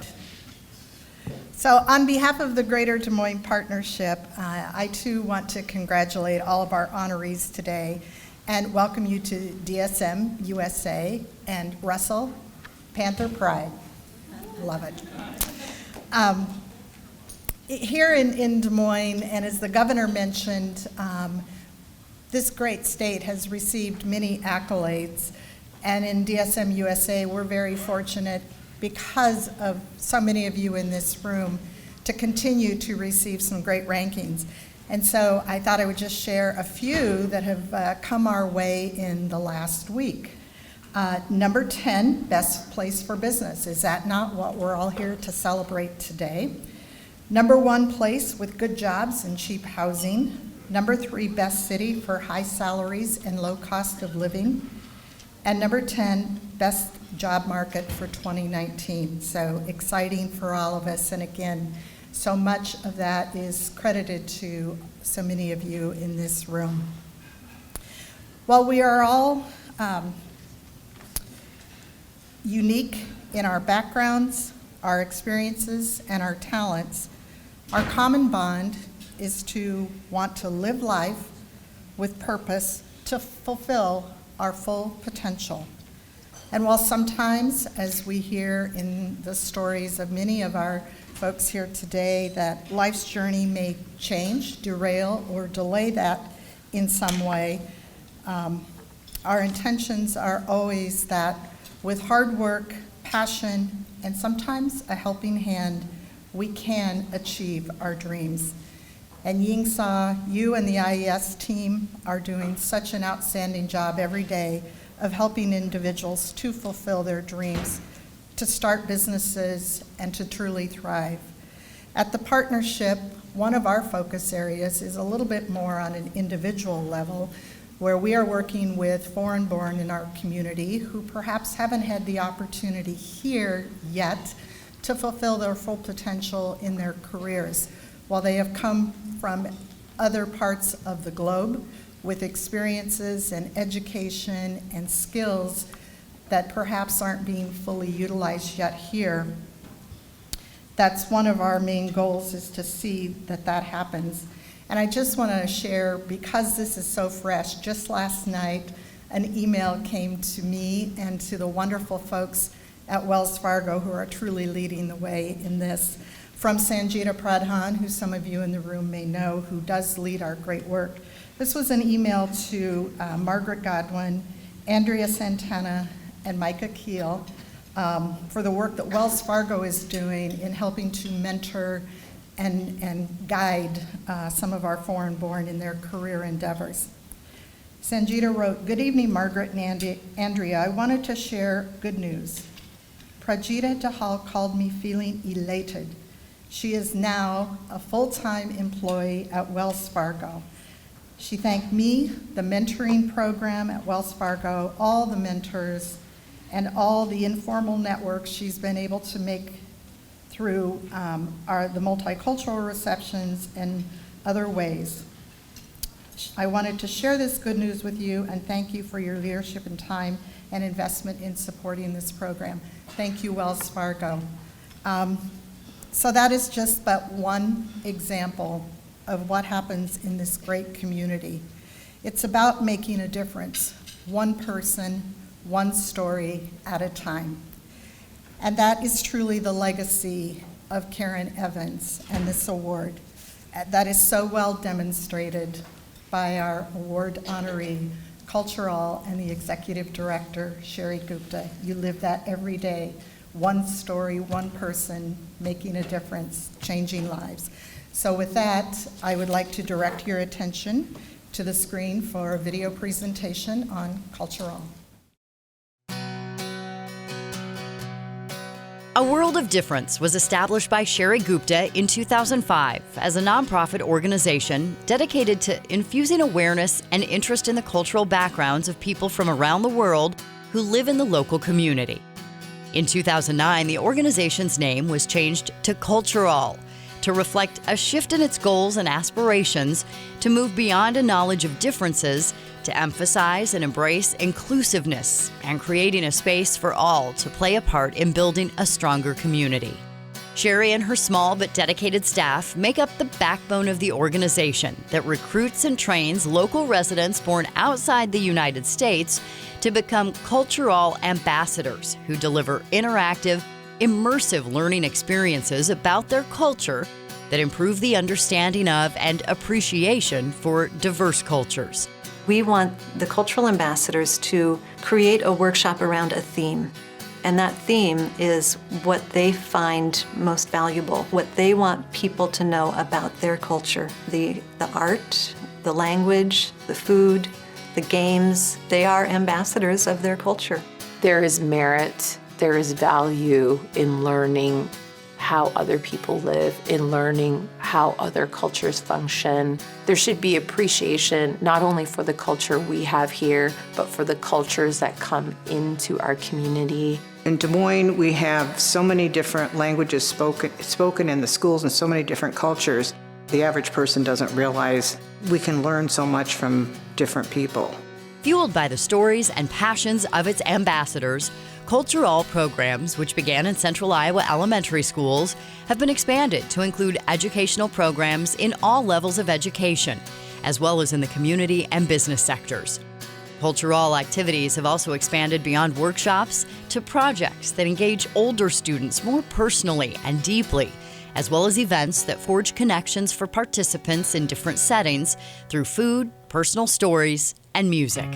So on behalf of the Greater Des Moines Partnership, I too want to congratulate all of our honorees today and welcome you to DSM USA and Russell Panther Pride. Love it. Here in Des Moines, and as the governor mentioned, this great state has received many accolades, and in DSM USA, we're very fortunate because of so many of you in this room to continue to receive some great rankings. And so I thought I would just share a few that have come our way in the last week. Number 10, best place for business. Is that not what we're all here to celebrate today? Number 1 place with good jobs and cheap housing. Number 3, best city for high salaries and low cost of living. And number 10, best job market for 2019. So exciting for all of us. And again, so much of that is credited to so many of you in this room. While we are all unique in our backgrounds, our experiences, and our talents, our common bond is to want to live life with purpose to fulfill our full potential. And while sometimes, as we hear in the stories of many of our folks here today, that life's journey may change, derail, or delay that in some way, our intentions are always that with hard work, passion, and sometimes a helping hand, we can achieve our dreams. And Yingsa, you and the IES team are doing such an outstanding job every day of helping individuals to fulfill their dreams, to start businesses, and to truly thrive. At the partnership, one of our focus areas is a little bit more on an individual level, where we are working with foreign-born in our community who perhaps haven't had the opportunity here yet to fulfill their full potential in their careers, while they have come from other parts of the globe with experiences and education and skills that perhaps aren't being fully utilized yet here. That's one of our main goals, is to see that that happens. And I just want to share, because this is so fresh, just last night an email came to me and to the wonderful folks at Wells Fargo who are truly leading the way in this, from Sanjita Pradhan, who some of you in the room may know, who does lead our great work. This was an email to Margaret Godwin, Andrea Santana, and Micah Keel for the work that Wells Fargo is doing in helping to mentor and guide some of our foreign-born in their career endeavors. Sanjita wrote, "Good evening, Margaret and Andrea. I wanted to share good news. Prajita Dahal called me feeling elated. She is now a full-time employee at Wells Fargo. She thanked me, the mentoring program at Wells Fargo, all the mentors, and all the informal networks she's been able to make through the multicultural receptions and other ways. I wanted to share this good news with you and thank you for your leadership and time and investment in supporting this program. Thank you, Wells Fargo." So that is just but one example of what happens in this great community. It's about making a difference, one person, one story at a time. And that is truly the legacy of Karen Evans and this award. That is so well demonstrated by our award honoree, Cultural, and the executive director, Sherry Gupta. You live that every day. One story, one person, making a difference, changing lives. So with that, I would like to direct your attention to the screen for a video presentation on Cultural. A World of Difference was established by Sherry Gupta in 2005 as a nonprofit organization dedicated to infusing awareness and interest in the cultural backgrounds of people from around the world who live in the local community. In 2009, the organization's name was changed to Cultural to reflect a shift in its goals and aspirations to move beyond a knowledge of differences to emphasize and embrace inclusiveness and creating a space for all to play a part in building a stronger community. Sherry and her small but dedicated staff make up the backbone of the organization that recruits and trains local residents born outside the United States to become Cultural ambassadors who deliver interactive, immersive learning experiences about their culture that improve the understanding of and appreciation for diverse cultures. We want the cultural ambassadors to create a workshop around a theme. And that theme is what they find most valuable, what they want people to know about their culture. The art, the language, the food, the games, they are ambassadors of their culture. There is merit, there is value in learning how other people live, in learning how other cultures function. There should be appreciation not only for the culture we have here, but for the cultures that come into our community. In Des Moines, we have so many different languages spoken in the schools and so many different cultures. The average person doesn't realize we can learn so much from different people. Fueled by the stories and passions of its ambassadors, Cultural programs, which began in Central Iowa elementary schools, have been expanded to include educational programs in all levels of education, as well as in the community and business sectors. Cultural activities have also expanded beyond workshops to projects that engage older students more personally and deeply, as well as events that forge connections for participants in different settings through food, personal stories, and music.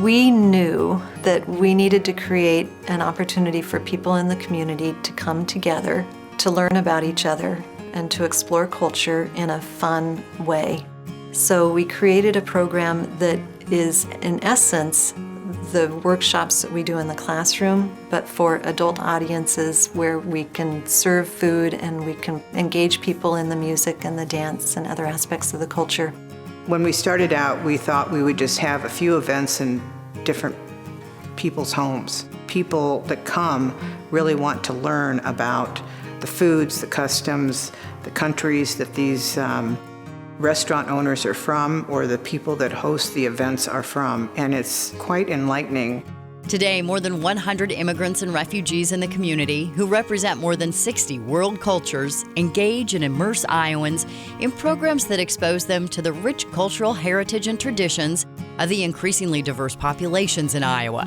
We knew that we needed to create an opportunity for people in the community to come together, to learn about each other, and to explore culture in a fun way. So we created a program that is, in essence, the workshops that we do in the classroom, but for adult audiences where we can serve food and we can engage people in the music and the dance and other aspects of the culture. When we started out, we thought we would just have a few events in different people's homes. People that come really want to learn about the foods, the customs, the countries that these restaurant owners are from, or the people that host the events are from, and it's quite enlightening. Today, more than 100 immigrants and refugees in the community who represent more than 60 world cultures engage and immerse Iowans in programs that expose them to the rich cultural heritage and traditions of the increasingly diverse populations in Iowa.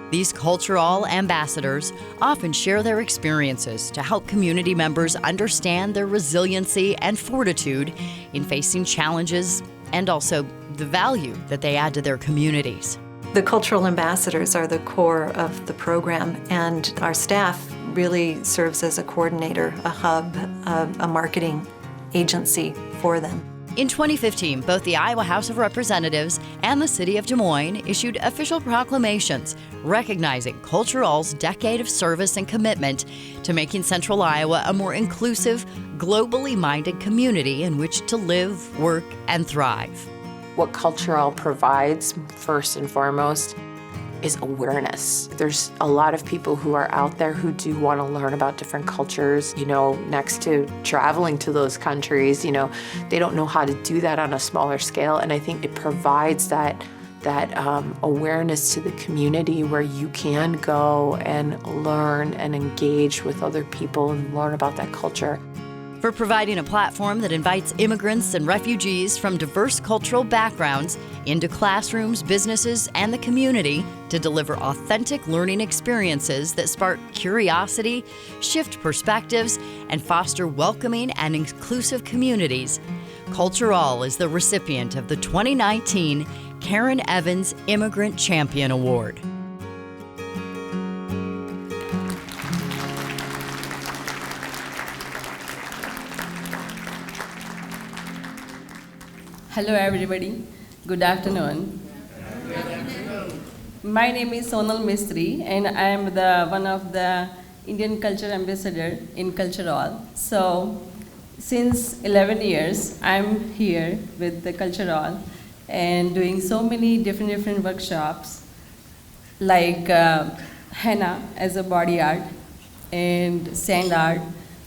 These cultural ambassadors often share their experiences to help community members understand their resiliency and fortitude in facing challenges and also the value that they add to their communities. The cultural ambassadors are the core of the program, and our staff really serves as a coordinator, a hub, a marketing agency for them. In 2015, both the Iowa House of Representatives and the City of Des Moines issued official proclamations recognizing Cultural's decade of service and commitment to making Central Iowa a more inclusive, globally minded community in which to live, work, and thrive. What Cultural provides, first and foremost, is awareness. There's a lot of people who are out there who do want to learn about different cultures. Next to traveling to those countries, they don't know how to do that on a smaller scale. And I think it provides that awareness to the community where you can go and learn and engage with other people and learn about that culture. For providing a platform that invites immigrants and refugees from diverse cultural backgrounds into classrooms, businesses, and the community to deliver authentic learning experiences that spark curiosity, shift perspectives, and foster welcoming and inclusive communities. Cultural is the recipient of the 2019 Karen Evans Immigrant Champion Award. Hello everybody, good afternoon. My name is Sonal Mistry and I am one of the Indian Culture Ambassador in Cultural. So since 11 years I'm here with the Cultural and doing so many different workshops like henna as a body art and sand art,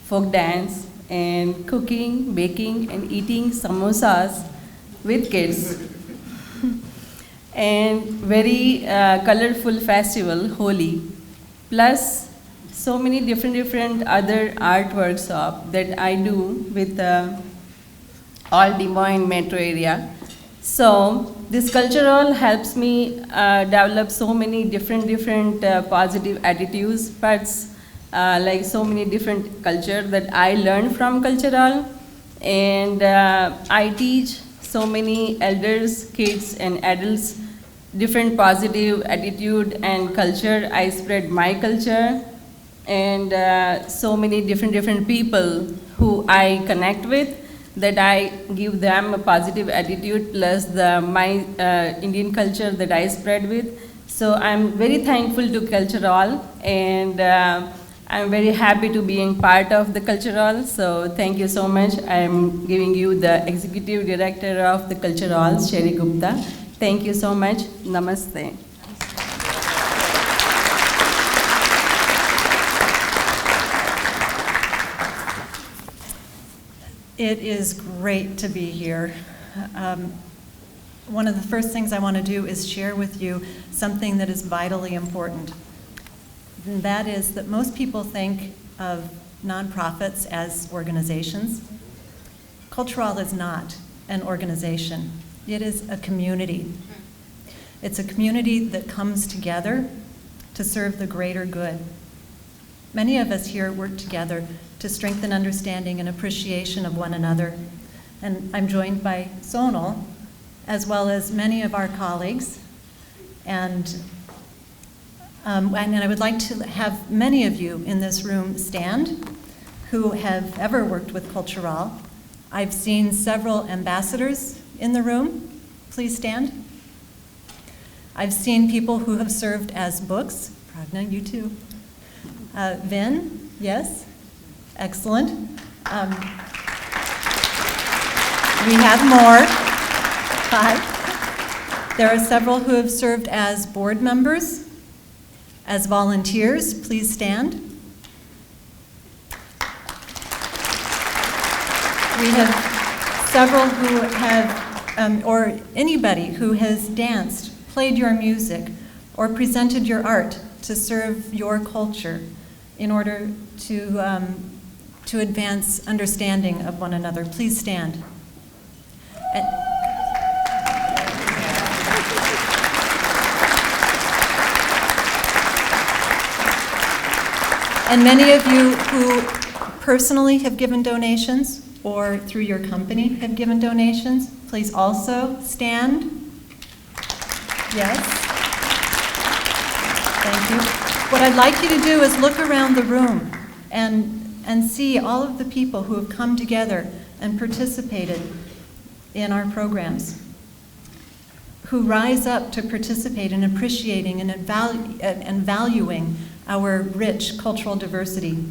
folk dance and cooking, baking and eating samosas with kids and very colorful festival, Holi, plus so many different other art workshops that I do with all Des Moines metro area. So this Cultural helps me develop so many different positive attitudes, parts like so many different culture that I learned from Cultural, and I teach so many elders, kids, and adults different positive attitude and culture. I spread my culture, and so many different people who I connect with that I give them a positive attitude plus my Indian culture that I spread with. So I'm very thankful to Cultural, and I'm very happy to being part of the Cultural. So thank you so much. I'm giving you the Executive Director of the Cultural, Sherry Gupta. Thank you so much. Namaste. It is great to be here. One of the first things I want to do is share with you something that is vitally important. And that is that most people think of nonprofits as organizations. Cultural is not an organization. It is a community. It's a community that comes together to serve the greater good. Many of us here work together to strengthen understanding and appreciation of one another. And I'm joined by Sonal, as well as many of our colleagues. And I would like to have many of you in this room stand who have ever worked with Cultural. I've seen several ambassadors in the room. Please stand. I've seen people who have served as books. Pragna, you too. Vin, yes? Excellent. We have more. Hi. There are several who have served as board members. As volunteers, please stand. We have several who have, or anybody who has danced, played your music, or presented your art to serve your culture in order to advance understanding of one another. Please stand. And many of you who personally have given donations or through your company have given donations, please also stand. Yes. Thank you. What I'd like you to do is look around the room and see all of the people who have come together and participated in our programs, who rise up to participate in appreciating and valuing our rich cultural diversity.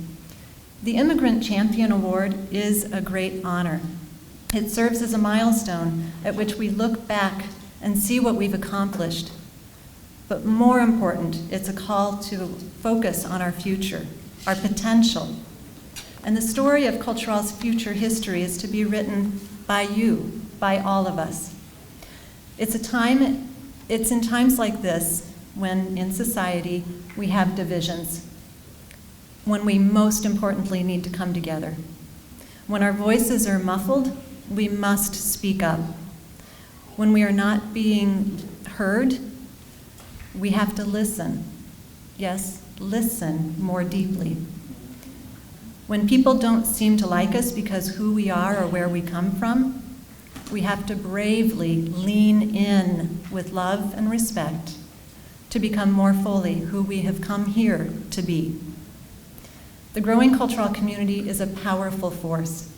The Immigrant Champion Award is a great honor. It serves as a milestone at which we look back and see what we've accomplished. But more important, it's a call to focus on our future, our potential. And the story of Cultural's future history is to be written by you, by all of us. It's in times like this when in society we have divisions, when we most importantly need to come together. When our voices are muffled, we must speak up. When we are not being heard, we have to listen. Yes, listen more deeply. When people don't seem to like us because who we are or where we come from, we have to bravely lean in with love and respect to become more fully who we have come here to be. The growing cultural community is a powerful force.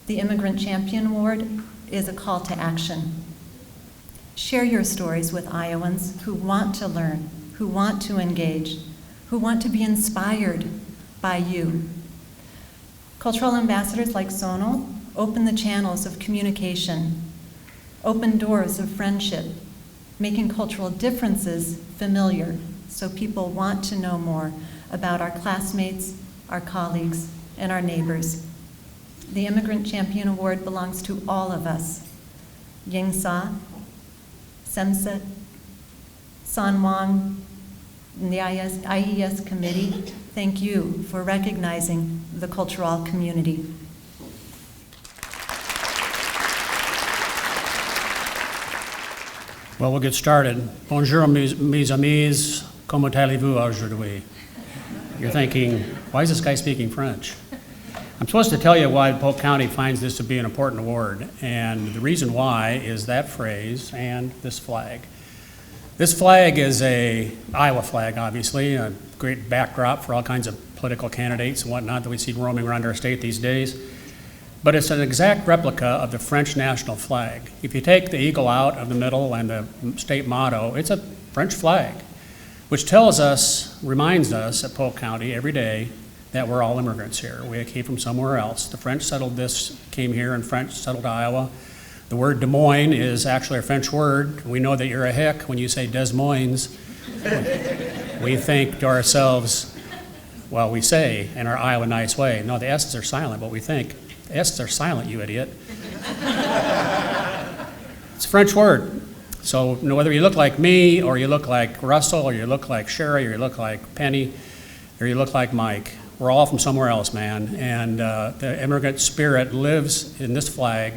The Immigrant Champion Award is a call to action. Share your stories with Iowans who want to learn, who want to engage, who want to be inspired by you. Cultural ambassadors like Sonal open the channels of communication, open doors of friendship, making cultural differences familiar so people want to know more about our classmates, our colleagues, and our neighbors. The Immigrant Champion Award belongs to all of us. Yingsa, Semset, San Wang, and the IES committee, thank you for recognizing the cultural community. Well, we'll get started. Bonjour, mes amis. Comment allez-vous aujourd'hui? You're thinking, why is this guy speaking French? I'm supposed to tell you why Polk County finds this to be an important award, and the reason why is that phrase and this flag. This flag is a Iowa flag, obviously, a great backdrop for all kinds of political candidates and whatnot that we see roaming around our state these days. But it's an exact replica of the French national flag. If you take the eagle out of the middle and the state motto, it's a French flag, which tells us, reminds us at Polk County every day that we're all immigrants here. We came from somewhere else. The French settled this, came here, and French settled Iowa. The word Des Moines is actually a French word. We know that you're a hick when you say Des Moines. We think to ourselves, well, we say in our Iowa nice way, no, the S's are silent, but we think, the S's are silent, you idiot. It's a French word. So whether you look like me, or you look like Russell, or you look like Sherry, or you look like Penny, or you look like Mike, we're all from somewhere else, man. And the immigrant spirit lives in this flag,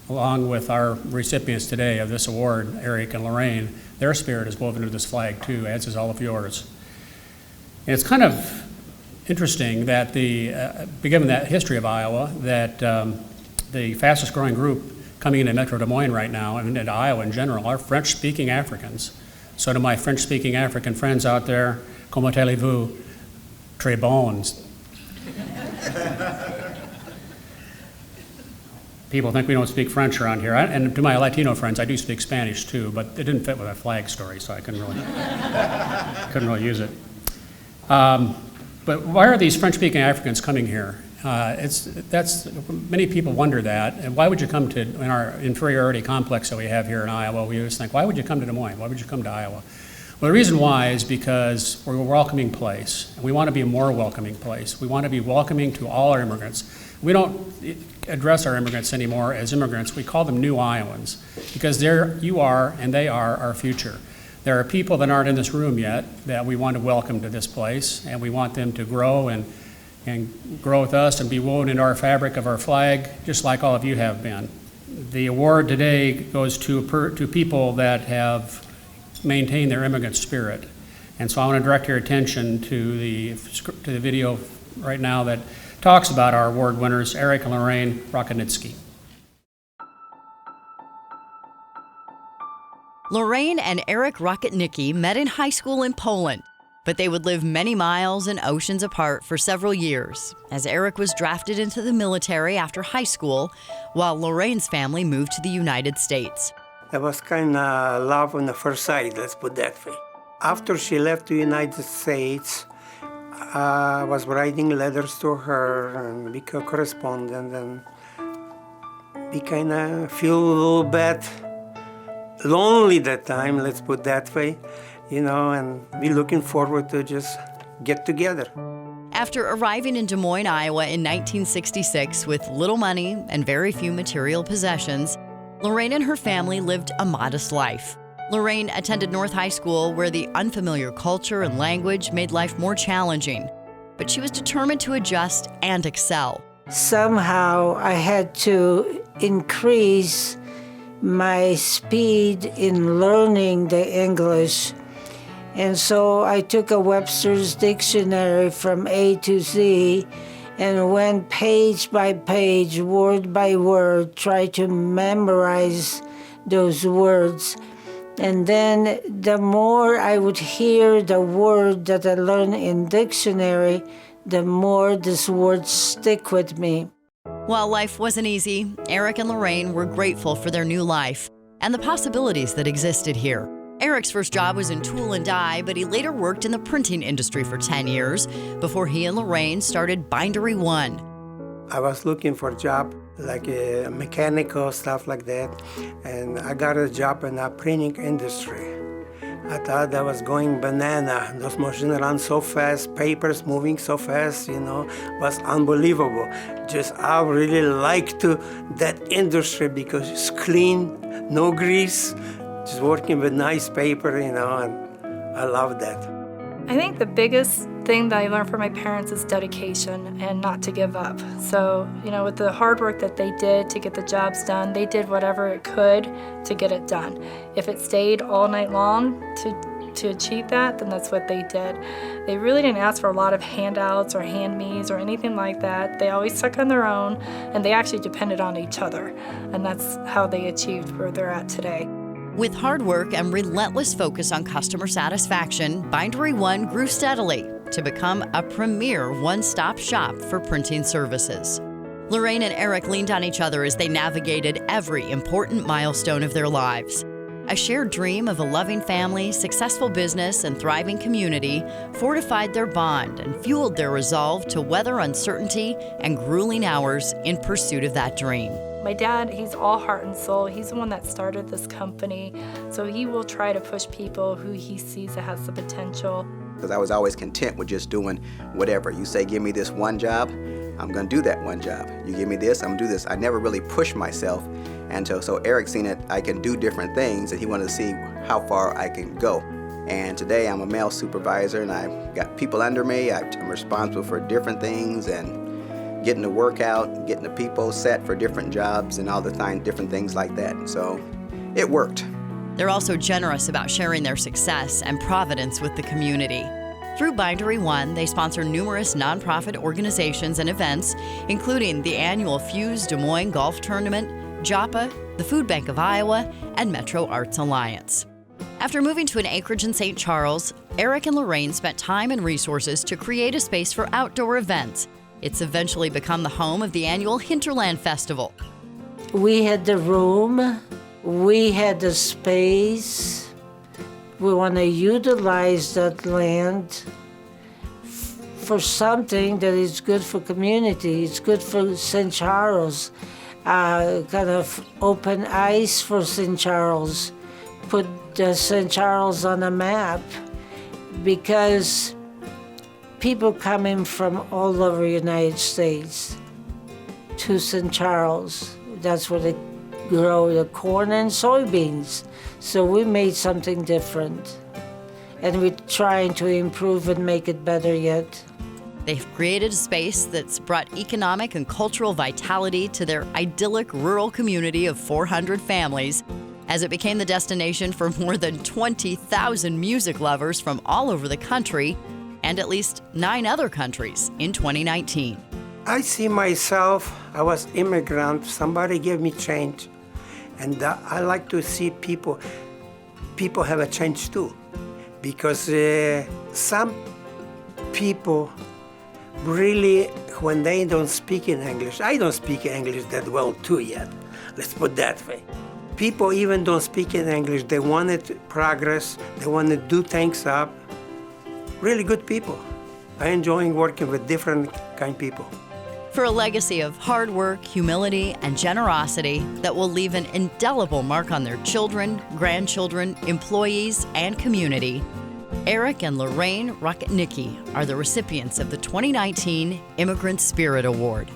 along with our recipients today of this award, Eric and Lorraine. Their spirit is woven into this flag too, as is all of yours. And it's kind of interesting that given that history of Iowa, that the fastest growing group coming into Metro Des Moines right now, and into Iowa in general, are French-speaking Africans. So to my French-speaking African friends out there, comment allez-vous? Très bons. People think we don't speak French around here. And to my Latino friends, I do speak Spanish too, but it didn't fit with our flag story, so I couldn't really use it. But why are these French-speaking Africans coming here? Many people wonder that. And why would you come to, in our inferiority complex that we have here in Iowa, we always think, why would you come to Des Moines? Why would you come to Iowa? Well, the reason why is because we're a welcoming place. And we want to be a more welcoming place. We want to be welcoming to all our immigrants. We don't address our immigrants anymore as immigrants. We call them new Iowans because you are and they are our future. There are people that aren't in this room yet that we want to welcome to this place, and we want them to grow and grow with us and be woven into our fabric of our flag, just like all of you have been. The award today goes to people that have maintained their immigrant spirit. And so I want to direct your attention to the video right now that talks about our award winners, Eric and Lorraine Rokanitsky. Lorraine and Eric Rokanitsky met in high school in Poland, but they would live many miles and oceans apart for several years, as Eric was drafted into the military after high school, while Lorraine's family moved to the United States. That was kind of love on the first sight, let's put that way. After she left the United States, I was writing letters to her and became a correspondent, and we kind of feel a little bit lonely that time, let's put that way, and we looking forward to just get together. After arriving in Des Moines, Iowa in 1966 with little money and very few material possessions, Lorraine and her family lived a modest life. Lorraine attended North High School, where the unfamiliar culture and language made life more challenging, but she was determined to adjust and excel. Somehow I had to increase my speed in learning the English. And so I took a Webster's dictionary from A to Z and went page by page, word by word, tried to memorize those words. And then the more I would hear the word that I learned in dictionary, the more this word stick with me. While life wasn't easy, Eric and Lorraine were grateful for their new life and the possibilities that existed here. Eric's first job was in tool and die, but he later worked in the printing industry for 10 years before he and Lorraine started Bindery One. I was looking for a job like mechanical stuff like that, and I got a job in the printing industry. I thought I was going banana. Those machines run so fast, papers moving so fast, was unbelievable. I really liked that industry because it's clean, no grease, just working with nice paper, and I love that. I think the biggest thing that I learned from my parents is dedication and not to give up. So, with the hard work that they did to get the jobs done, they did whatever it could to get it done. If it stayed all night long to achieve that, then that's what they did. They really didn't ask for a lot of handouts or hand-me's or anything like that. They always stuck on their own, and they actually depended on each other. And that's how they achieved where they're at today. With hard work and relentless focus on customer satisfaction, Bindery One grew steadily to become a premier one-stop shop for printing services. Lorraine and Eric leaned on each other as they navigated every important milestone of their lives. A shared dream of a loving family, successful business, and thriving community fortified their bond and fueled their resolve to weather uncertainty and grueling hours in pursuit of that dream. My dad, he's all heart and soul. He's the one that started this company, so he will try to push people who he sees that has the potential. Because I was always content with just doing whatever. You say, give me this one job, I'm gonna do that one job. You give me this, I'm gonna do this. I never really pushed myself. And so Eric seen that I can do different things, and he wanted to see how far I can go. And today I'm a male supervisor, and I've got people under me. I'm responsible for different things, and getting the work out, getting the people set for different jobs, and all the time different things like that. So it worked. They're also generous about sharing their success and providence with the community. Through Bindery One, they sponsor numerous nonprofit organizations and events, including the annual Fuse Des Moines Golf Tournament, JAPA, the Food Bank of Iowa, and Metro Arts Alliance. After moving to an acreage in St. Charles, Eric and Lorraine spent time and resources to create a space for outdoor events. It's eventually become the home of the annual Hinterland Festival. We had the room, we had the space. We want to utilize that land for something that is good for community. It's good for St. Charles. Kind of open eyes for St. Charles. Put St. Charles on a map, because people coming from all over the United States to St. Charles, that's where they grow the corn and soybeans. So we made something different. And we're trying to improve and make it better yet. They've created a space that's brought economic and cultural vitality to their idyllic rural community of 400 families, as it became the destination for more than 20,000 music lovers from all over the country and at least 9 other countries in 2019. I see myself, I was immigrant, somebody gave me change. And I like to see people have a change too. Because some people really, when they don't speak in English, I don't speak English that well too yet, let's put that way. People even don't speak in English, they want to progress, they want to do things up. Really good people. I enjoy working with different kind of people. For a legacy of hard work, humility, and generosity that will leave an indelible mark on their children, grandchildren, employees, and community, Eric and Lorraine Rocketnicki are the recipients of the 2019 Immigrant Spirit Award.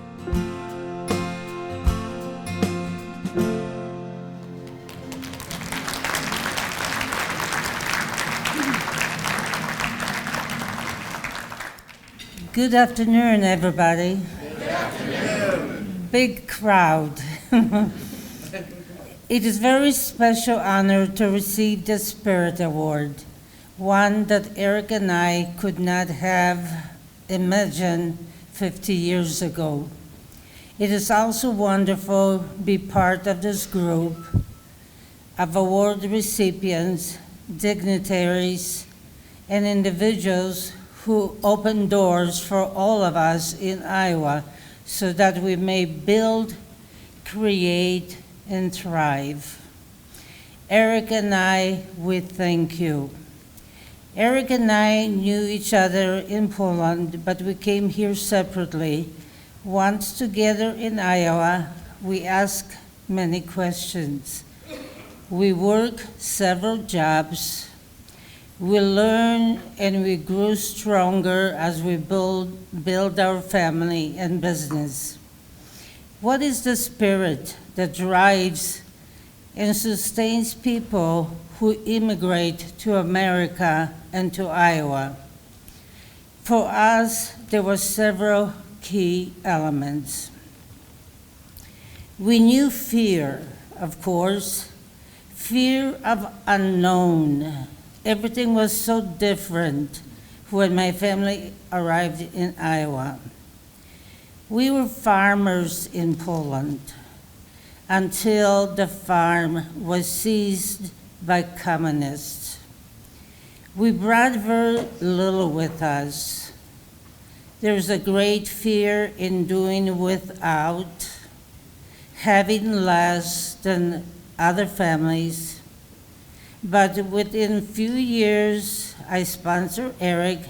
Good afternoon, everybody. Good afternoon. Big crowd. It is a very special honor to receive the Spirit Award, one that Eric and I could not have imagined 50 years ago. It is also wonderful to be part of this group of award recipients, dignitaries, and individuals who open doors for all of us in Iowa so that we may build, create, and thrive. Eric and I, we thank you. Eric and I knew each other in Poland, but we came here separately. Once together in Iowa, we asked many questions. We worked several jobs. We learned and we grew stronger as we build our family and business. What is the spirit that drives and sustains people who immigrate to America and to Iowa? For us, there were several key elements. We knew fear, of course, fear of unknown. Everything was so different when my family arrived in Iowa. We were farmers in Poland until the farm was seized by communists. We brought very little with us. There's a great fear in doing without, having less than other families. But within few years, I sponsored Eric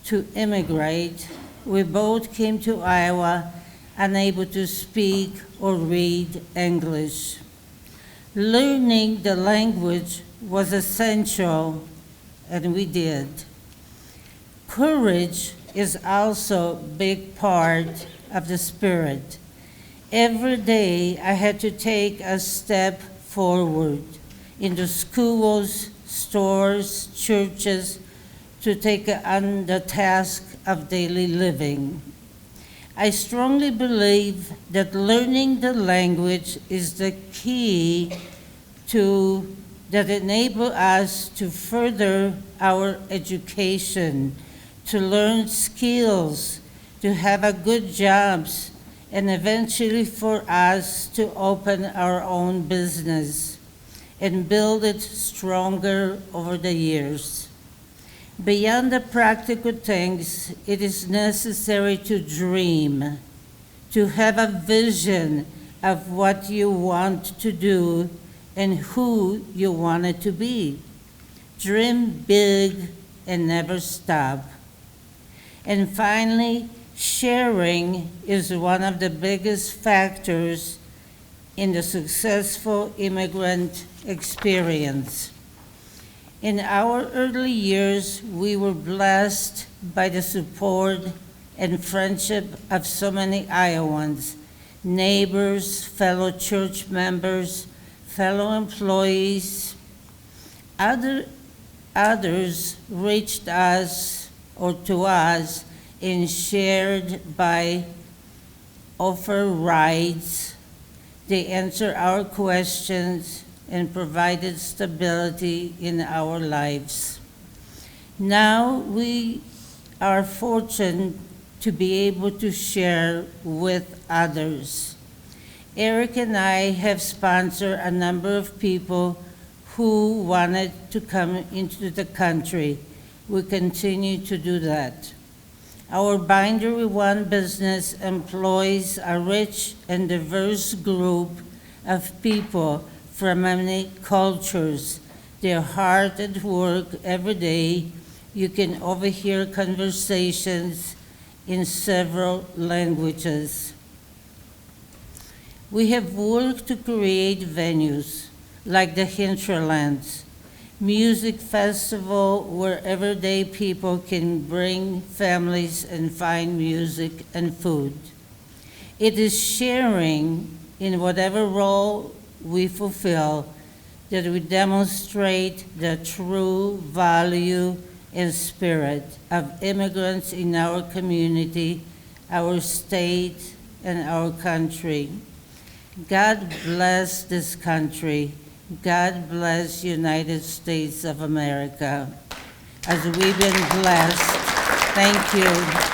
to immigrate. We both came to Iowa unable to speak or read English. Learning the language was essential, and we did. Courage is also a big part of the spirit. Every day I had to take a step forward into schools, stores, churches, to take on the task of daily living. I strongly believe that learning the language is the key that enable us to further our education, to learn skills, to have a good jobs, and eventually for us to open our own business and build it stronger over the years. Beyond the practical things, it is necessary to dream, to have a vision of what you want to do and who you want it to be. Dream big and never stop. And finally, sharing is one of the biggest factors in the successful immigrant experience. In our early years, we were blessed by the support and friendship of so many Iowans, neighbors, fellow church members, fellow employees. Others reached us or to us and shared by offer rides. They answered our questions and provided stability in our lives. Now we are fortunate to be able to share with others. Eric and I have sponsored a number of people who wanted to come into the country. We continue to do that. Our Bindery One business employs a rich and diverse group of people from many cultures. They're hard at work every day. You can overhear conversations in several languages. We have worked to create venues like the Hinterlands, music festival where everyday people can bring families and find music and food. It is sharing in whatever role we fulfill that we demonstrate the true value and spirit of immigrants in our community, our state, and our country. God bless this country. God bless United States of America. As we've been blessed, thank you.